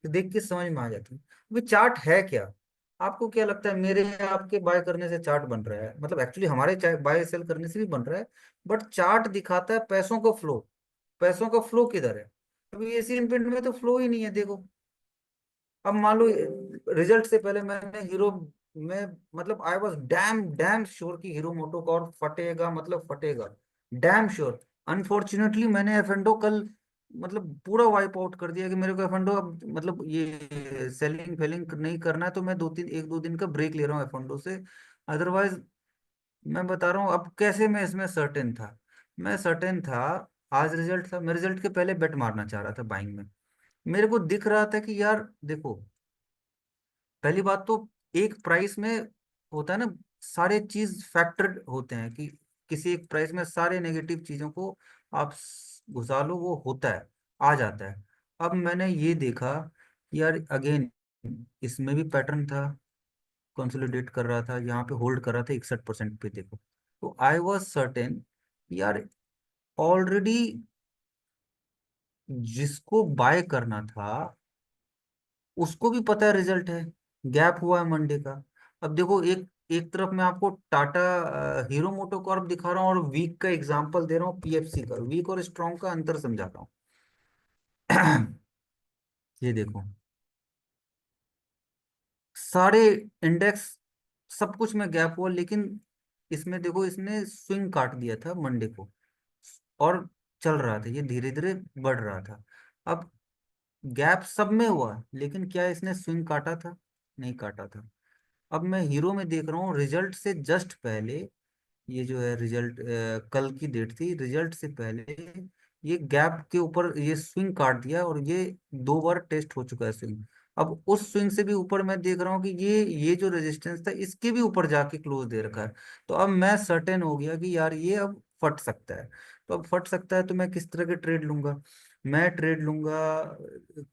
देख के समझ में आ जाती है। अभी चार्ट है क्या? आपको क्या लगता है मेरे आपके बाय करने से चार्ट बन रहा है? मतलब एक्चुअली हमारे बाय सेल करने से भी बन रहा है, बट चार्ट दिखाता है पैसों का फ्लो। पैसों का फ्लो किधर है? अभी एशियन पेंट में तो फ्लो ही नहीं है, देखो। अब मान लो रिजल्ट से पहले मैंने हीरो में, मतलब I was damn damn sure कि हीरो मोटोकॉर्प फटेगा, मतलब फटेगा, डैम श्योर। अनफॉर्चुनेटली मैंने एफेंडो कल मतलब पूरा वाइप आउट कर दिया कि मेरे को एफेंडो अब मतलब ये सेलिंग फेलिंग नहीं करना है, तो मैं 1-2 दिन का ब्रेक ले रहा हूँ एफेंडो से। अदरवाइज मैं बता रहा हूँ अब कैसे मैं इसमें सर्टेन था। मैं सर्टेन था, आज रिजल्ट था, मैं रिजल्ट के पहले बेट मारना चाह रहा था बाइंग में। मेरे को दिख रहा था कि यार देखो, पहली बात तो एक प्राइस में होता है ना, सारे चीज फैक्टर्ड होते हैं कि किसी एक प्राइस में सारे नेगेटिव चीजों को आप घुसा लो, वो होता है, आ जाता है। अब मैंने ये देखा कि यार अगेन इसमें भी पैटर्न था, कंसोलिडेट कर रहा था, यहाँ पे होल्ड कर रहा था 61% पे, देखो। तो आई वॉज सर्टेन यार, ऑलरेडी जिसको बाय करना था उसको भी पता है रिजल्ट है, गैप हुआ है मंडे का। अब देखो एक एक तरफ मैं आपको टाटा हीरो मोटोकॉर्प दिखा रहा हूँ और वीक का एग्जांपल दे रहा हूँ, पीएफसी का, वीक और स्ट्रॉन्ग का अंतर समझा रहा हूँ। ये देखो सारे इंडेक्स, सब कुछ में गैप हुआ, लेकिन इसमें देखो इसने स्विंग काट दिया था मंडे को, और चल रहा था, ये धीरे धीरे बढ़ रहा था। अब गैप सब में हुआ, लेकिन क्या इसने स्विंग काटा था? नहीं काटा था। अब मैं हीरो में देख रहा हूँ रिजल्ट से जस्ट पहले, ये जो है रिजल्ट कल की डेट थी, रिजल्ट से पहले ये गैप के ऊपर ये स्विंग काट दिया, और ये 2 बार टेस्ट हो चुका है स्विंग। अब उस स्विंग से भी ऊपर मैं देख रहा हूँ कि ये जो रेजिस्टेंस था इसके भी ऊपर जाके क्लोज दे रखा है। तो अब मैं सर्टेन हो गया कि यार ये अब फट सकता है। तो अब फट सकता है तो मैं किस तरह के ट्रेड लूंगा? मैं ट्रेड लूंगा,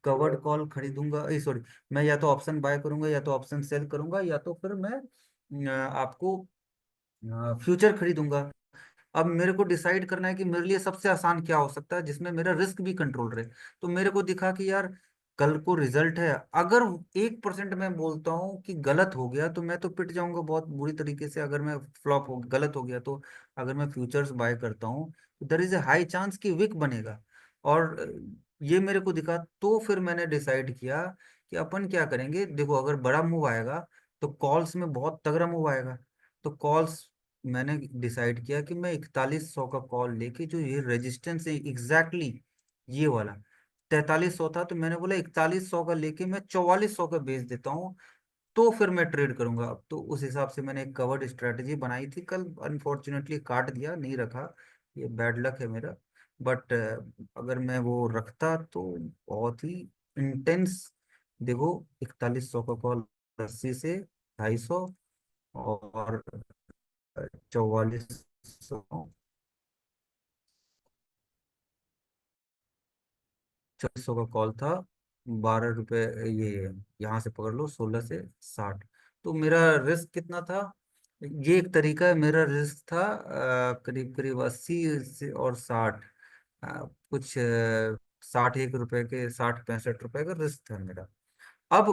कवर्ड कॉल खरीदूंगा, सॉरी, मैं या तो ऑप्शन बाय करूंगा या तो ऑप्शन सेल करूंगा, या तो फिर मैं आपको फ्यूचर खरीदूंगा। अब मेरे को डिसाइड करना है कि मेरे लिए सबसे आसान क्या हो सकता है जिसमें मेरा रिस्क भी कंट्रोल रहे। तो मेरे को दिखा कि यार कल को रिजल्ट है, अगर 1% मैं बोलता हूँ कि गलत हो गया तो मैं तो पिट जाऊंगा बहुत बुरी तरीके से, अगर मैं फ्लॉप हो गलत हो गया तो। अगर मैं फ्यूचर्स बाय करता हूँ तो there is a high chance कि विक बनेगा। और ये मेरे को दिखा, तो फिर मैंने डिसाइड किया कि अपन क्या करेंगे, देखो अगर बड़ा मूव आएगा तो कॉल्स में बहुत तगड़ा मूव आएगा। तो कॉल्स मैंने डिसाइड किया कि मैं 4100 का कॉल लेके, जो ये रेजिस्टेंस है एग्जैक्टली ये वाला 4300 था, तो मैंने बोला 4100 का लेके मैं 4400 का बेच देता हूँ, तो फिर मैं ट्रेड करूंगा। अब तो उस हिसाब से मैंने एक कवर्ड स्ट्रेटजी बनाई थी कल, अनफॉर्चुनेटली काट दिया, नहीं रखा, ये बैड लक है मेरा। बट अगर मैं वो रखता तो बहुत ही इंटेंस, देखो 4100 का कॉल, 80 से 250, और 4400, 4400 का कॉल था, 12 रुपए, ये यहाँ से पकड़ लो 16 से 60। तो मेरा रिस्क कितना था? ये एक तरीका है, मेरा रिस्क था करीब करीब 80 और 60, कुछ 61 रुपए के, 60-65 रुपए का रिस्क था मेरा। अब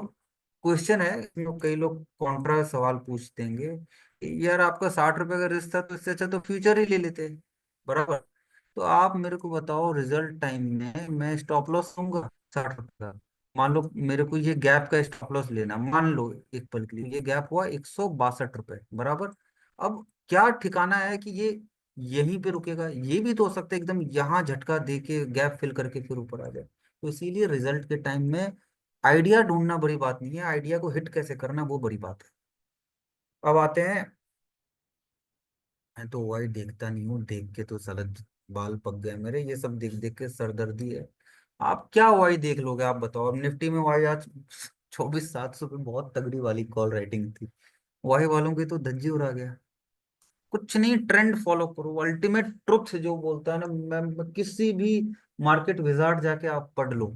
क्वेश्चन है, इसमें कई लोग कॉन्ट्रा सवाल पूछ देंगे, यार आपका 60 रुपए का रिस्क था तो इससे अच्छा तो फ्यूचर ही ले लेते, बराबर। तो आप मेरे को बताओ रिजल्ट टाइम में मैं स्टॉप लॉस लूंगा 60 रुपए का? मान लो मेरे को ये गैप का स्टॉप लॉस लेना, मान लो एक पल के लिए ये गैप हुआ 162 रुपए, बराबर। अब क्या ठिकाना है कि ये यहीं पे रुकेगा, ये भी तो हो सकता है एकदम यहाँ झटका दे के गैप फिल करके फिर ऊपर आ जाए। तो इसीलिए रिजल्ट के टाइम में आइडिया ढूंढना बड़ी बात नहीं है, आइडिया को हिट कैसे करना वो बड़ी बात है। अब आते हैं, मैं तो वाई देखता नहीं हूँ, देख के तो साला बाल पक गए मेरे, ये सब देख देख के सरदर्दी है। आप क्या वाई देख लोगे, आप बताओ। अब निफ्टी में वाई आज 24,700 पे बहुत तगड़ी वाली कॉल राइटिंग थी। वाई वालों की तो धज्जी उड़ा गया। कुछ नहीं, ट्रेंड फॉलो करो, अल्टीमेट ट्रुथ जो बोलता है ना, मैं किसी भी मार्केट विजार्ड जाके आप पढ़ लो,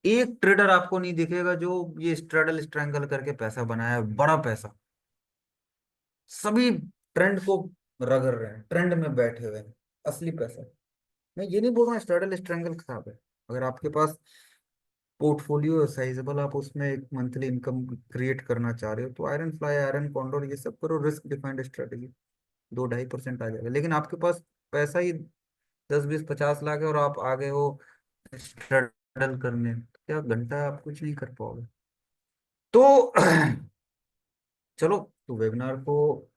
एक ट्रेडर आपको नहीं दिखेगा जो ये स्ट्रैडल स्ट्रैंगल करके पैसा बनाया है, बड़ा पैसा। सभी ट्रेंड को रगड़ रहे हैं, ट्रेंड में बैठे हुए हैं, असली पैसा। मैं ये नहीं बोल रहा स्ट्रैडल स्ट्रैंगल खराब है। अगर आपके पास पोर्टफोलियो साइजेबल, आप उसमें एक मंथली इनकम क्रिएट करना चाह रहे हो, तो आयरन फ्लाई, आयरन कॉन्डोर ये सब करो, रिस्क डिफाइंड स्ट्रेटेजी, 2-2.5% आ जाएगा। लेकिन आपके पास पैसा ही 10-20-50 लाख है और आप आगे हो स्ट्रगल करने, तो क्या घंटा आप कुछ नहीं कर पाओगे। तो चलो, तो वेबिनार को,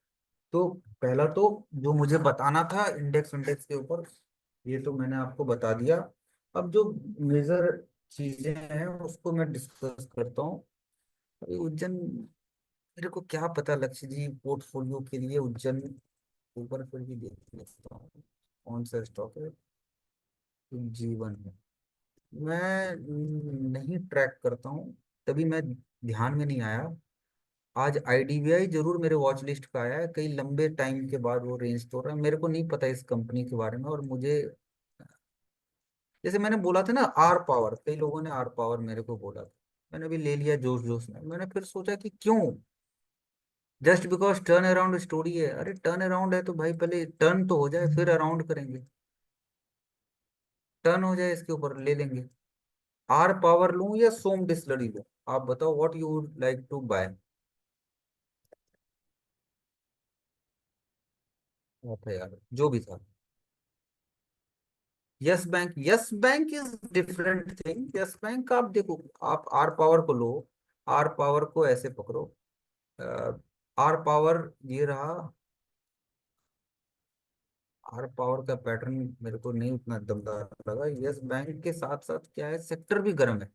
तो पहला तो जो मुझे बताना था इंडेक्स इंडेक्स के ऊपर, ये तो मैंने आपको बता दिया। अब जो मेजर चीजें हैं उसको मैं डिस्कस करता हूँ। अभी उज्जैन, मेरे को क्या पता लक्ष्य जी, पोर्टफोलियो के लिए उज्जैन ऊपर फिर भी देख लेता हूँ कौन सा स्टॉक है। जीवन है, मैं नहीं ट्रैक करता हूँ, तभी मैं ध्यान में नहीं आया। आज आईडीबीआई जरूर मेरे वॉच लिस्ट का आया है, कई लंबे टाइम के बाद वो रेंज तोड़ रहा है। मेरे को नहीं पता इस कंपनी के बारे में, और मुझे, जैसे मैंने बोला था ना आर पावर, कई लोगों ने आर पावर मेरे को बोला था, मैंने भी ले लिया जोश जोश में। मैंने फिर सोचा कि क्यों, just because turn around story है। अरे टर्न अराउंड है तो भाई पहले टर्न तो हो जाए, फिर अराउंड करेंगे। टर्न हो जाए इसके ऊपर ले लेंगे। आर पावर लूं या सोम डिस्लरी लूं, आप बताओ what you would like to buy. था यार जो भी था, Yes Bank, Yes Bank is different thing. Yes Bank का आप देखो, आप आर पावर को लो, आर पावर को ऐसे पकड़ो, आर पावर ये रहा। आर पावर का पैटर्न मेरे को नहीं उतना दमदार लगा। यस बैंक के साथ साथ क्या है, सेक्टर भी गर्म है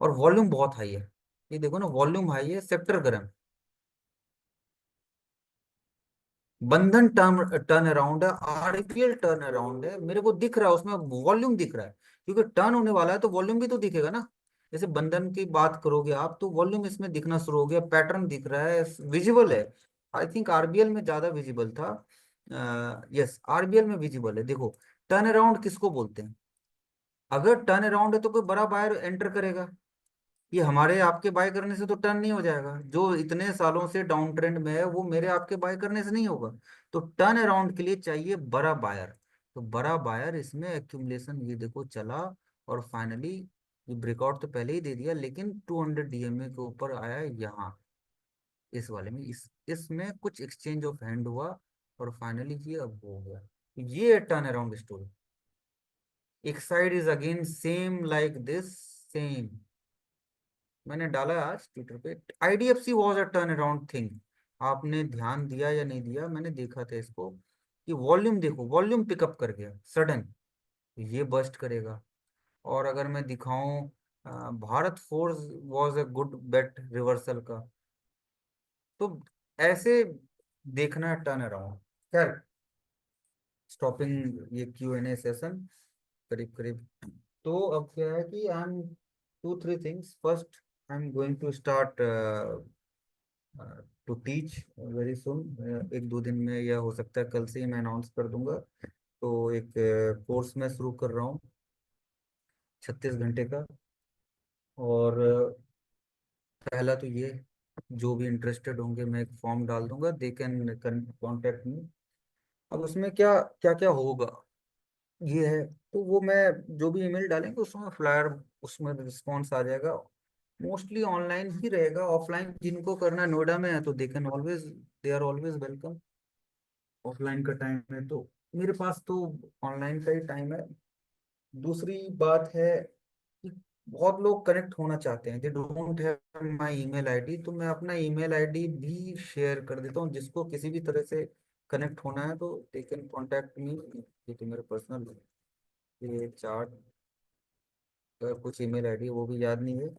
और वॉल्यूम बहुत हाई है। ये देखो ना, वॉल्यूम हाई है, सेक्टर गर्म है। बंधन टर्न टर्न अराउंड है, आरपीएल टर्न अराउंड है, मेरे को दिख रहा है उसमें वॉल्यूम दिख रहा है, क्योंकि टर्न होने वाला है तो वॉल्यूम भी तो दिखेगा ना। जैसे बंधन की बात करोगे आप, तो वॉल्यूम इसमें दिखना शुरू हो गया, पैटर्न दिख रहा है, विजिबल है। आई थिंक आरबीएल में ज्यादा विजिबल था। यस, आरबीएल में विजिबल है। देखो, टर्न अराउंड किसको बोलते हैं, अगर टर्न अराउंड है तो कोई बड़ा बायर एंटर करेगा। ये हमारे आपके बाय करने से तो टर्न नहीं हो जाएगा, जो इतने सालों से डाउन ट्रेंड में है वो मेरे आपके बाय करने से नहीं होगा। तो टर्न अराउंड के लिए चाहिए बड़ा बायर। तो बड़ा बायर इसमें एक्यूमुलेशन ये देखो चला, और फाइनली ये ब्रेकआउट तो पहले ही दे दिया, लेकिन 200 डीएमए के ऊपर आया यहाँ, इस वाले में, इसमें कुछ एक्सचेंज ऑफ हैंड हुआ, और फाइनली ये अब हो गया। तो ये टर्न अराउंड स्टोरी। एक side is again same like this, same. मैंने डाला है आज ट्विटर पे, IDFC was a turn around thing. आपने ध्यान दिया या नहीं दिया, मैंने देखा था इसको, कि वॉल्यूम देखो, वॉल्यूम पिकअप कर गया सडन, ये बस्ट करेगा। और अगर मैं दिखाऊं, Bharat Forge was a good bet reversal का। तो ऐसे देखना है टर्न अराउंड। खैर, स्टॉपिंग ये Q&A सेशन करीब करीब। तो अब क्या है कि I am, two three things, first I am going to start to teach very soon. 1-2 दिन में, या हो सकता है कल से ही मैं अनाउंस कर दूंगा। तो एक कोर्स मैं शुरू कर रहा हूँ 36 घंटे का। और पहला तो ये, जो भी इंटरेस्टेड होंगे मैं एक फॉर्म डाल दूंगा, दे कैन कॉन्टेक्ट मी। अब उसमें क्या क्या क्या होगा ये है, तो वो मैं, जो भी ईमेल डालेंगे उसमें फ्लायर, उसमें रिस्पॉन्स आ जाएगा। मोस्टली ऑनलाइन ही रहेगा, ऑफलाइन जिनको करना है नोएडा में है तो they can always, they are always welcome. Offline का टाइम है तो मेरे पास तो ऑनलाइन का ही टाइम है। दूसरी बात है कि बहुत लोग कनेक्ट होना चाहते हैं, they don't have my email ID, तो मैं अपना ईमेल आईडी भी शेयर कर देता हूँ, जिसको किसी भी तरह से कनेक्ट होना है तो दे कैन कॉन्टैक्ट मी। ये तो मेरे पर्सनल ये चार्ट कुछ ईमेल आईडी वो भी याद नहीं है।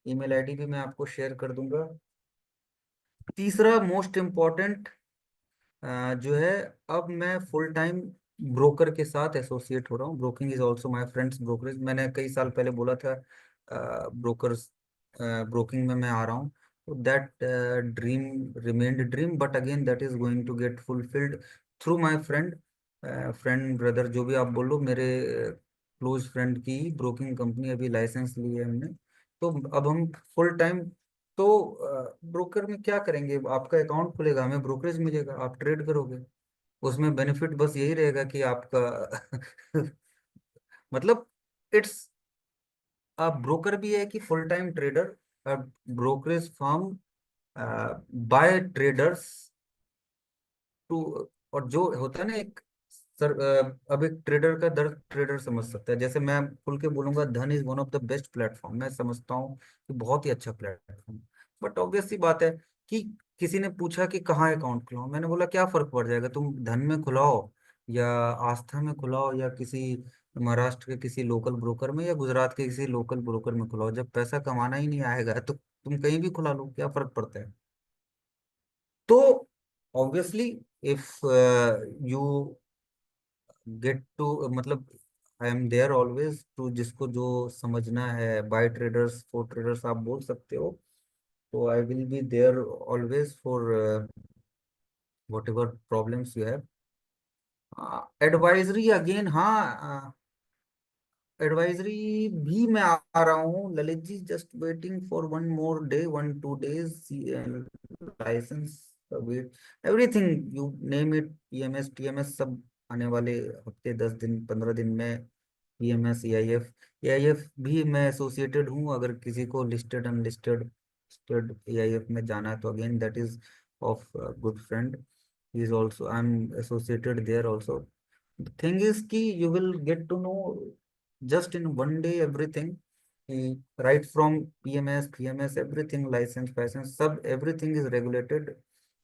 ईमेल आईडी भी मैं आपको शेयर कर दूंगा। तीसरा मोस्ट इम्पोर्टेंट जो है, अब मैं फुल टाइम ब्रोकर के साथ एसोसिएट हो रहा हूँ। Broking is also my friends brokerage. मैंने कई साल पहले बोला था ब्रोकर्स ब्रोकिंग में मैं आ रहा हूँ। तो that dream remained dream, but again that is going to get fulfilled through my friend. Friend brother जो भी आप बोलो, मेरे क्लोज फ्रेंड की ब्रोकिंग कंपनी अभी लाइसेंस ली है हमने। तो अब हम फुल टाइम, तो ब्रोकर में क्या करेंगे, आपका अकाउंट खुलेगा, हमें ब्रोकरेज मिलेगा, आप ट्रेड करोगे। उसमें बेनिफिट बस यही रहेगा कि आपका मतलब इट्स ब्रोकर भी है कि full time trader, brokerage firm by traders too. और जो होता है ना एक सर, अब एक ट्रेडर का दर्द ट्रेडर समझ सकता है। जैसे मैं खुल के बोलूंगा धन is one of the best platform, मैं समझता हूँ कि बहुत ही अच्छा प्लेटफॉर्म। बट ऑब्वियस सी बात है कि किसी ने पूछा कि कहाँ अकाउंट खुलाऊं, मैंने बोला क्या फर्क पड़ जाएगा, तुम धन में खुलाओ या आस्था में खुलाओ या किसी महाराष्ट्र के किसी लोकल ब्रोकर में या गुजरात के किसी लोकल ब्रोकर में खुलाओ, जब पैसा कमाना ही नहीं आएगा तो तुम कहीं भी खुला लो, क्या फर्क पड़ता है। तो obviously if you get to मतलब I am there always to, जिसको जो समझना है बाय ट्रेडर्स फॉर ट्रेडर्स आप बोल सकते हो। तो I will be there always for whatever problems you have. Advisory again, हाँ एडवाइजरी भी मैं आ रहा हूँ Lalit ji, just waiting for one more day, 1 2 days licence wait, everything you name it, PMS TMS सब आने वाले हफ्ते 10 दिन 15 दिन में। पीएमएस एआईएफ, एआईएफ भी मैं एसोसिएटेड हूँ, अगर किसी को लिस्टेड अनलिस्टेड लिस्टेड एआईएफ में जाना है तो again that is of good friend, he is also I am associated there also. The thing is कि you will get to know just in one day everything, right from PMS PMS everything, license license सब everything is regulated।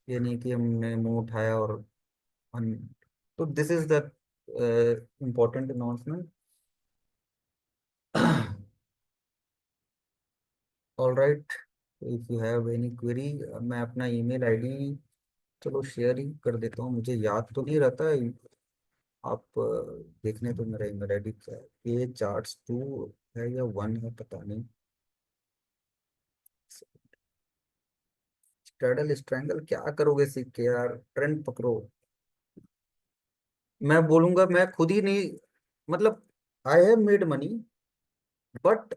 ये नहीं कि हमने मुंह उठाया और हम, तो this is the important announcement। all right, if you have any query, मैं अपना ईमेल आईडी चलो शेयर ही कर देता हूँ, मुझे याद तो नहीं रहता है। आप देखने तो मेरा ईमेल आईडी क्या है, ये चार्ट्स 2 है या 1 है पता नहीं। स्ट्रैडल स्ट्रैंगल क्या करोगे सीख के यार, ट्रेंड पकड़ो। मैं बोलूंगा मैं खुद ही नहीं, मतलब I have made money, but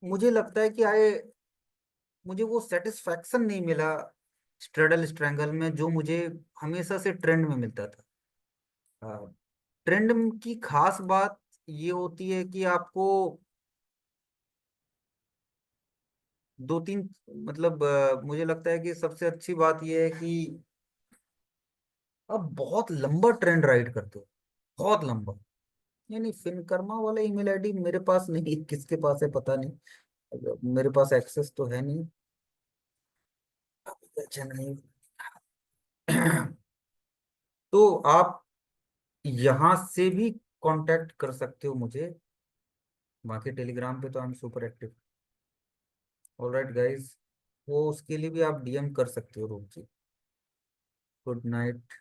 मुझे लगता है कि मुझे वो सेटिस्फैक्शन नहीं मिला स्ट्रैडल स्ट्रैंगल में जो मुझे हमेशा से ट्रेंड में मिलता था। ट्रेंड की खास बात ये होती है कि आपको 2 3 मतलब मुझे लगता है कि सबसे अच्छी बात यह है कि आप बहुत लंबा ट्रेंड राइड करते हो, बहुत लंबा। यानी फिनकर्मा वाला ईमेल आईडी मेरे पास नहीं, किसके पास है पता नहीं, मेरे पास एक्सेस तो है नहीं। अच्छा नहीं तो आप यहाँ से भी कांटेक्ट कर सकते हो मुझे, बाकी टेलीग्राम पे तो I am super active. Alright guys, वो उसके लिए भी आप डीएम कर सकते हो रूप जी। Good night.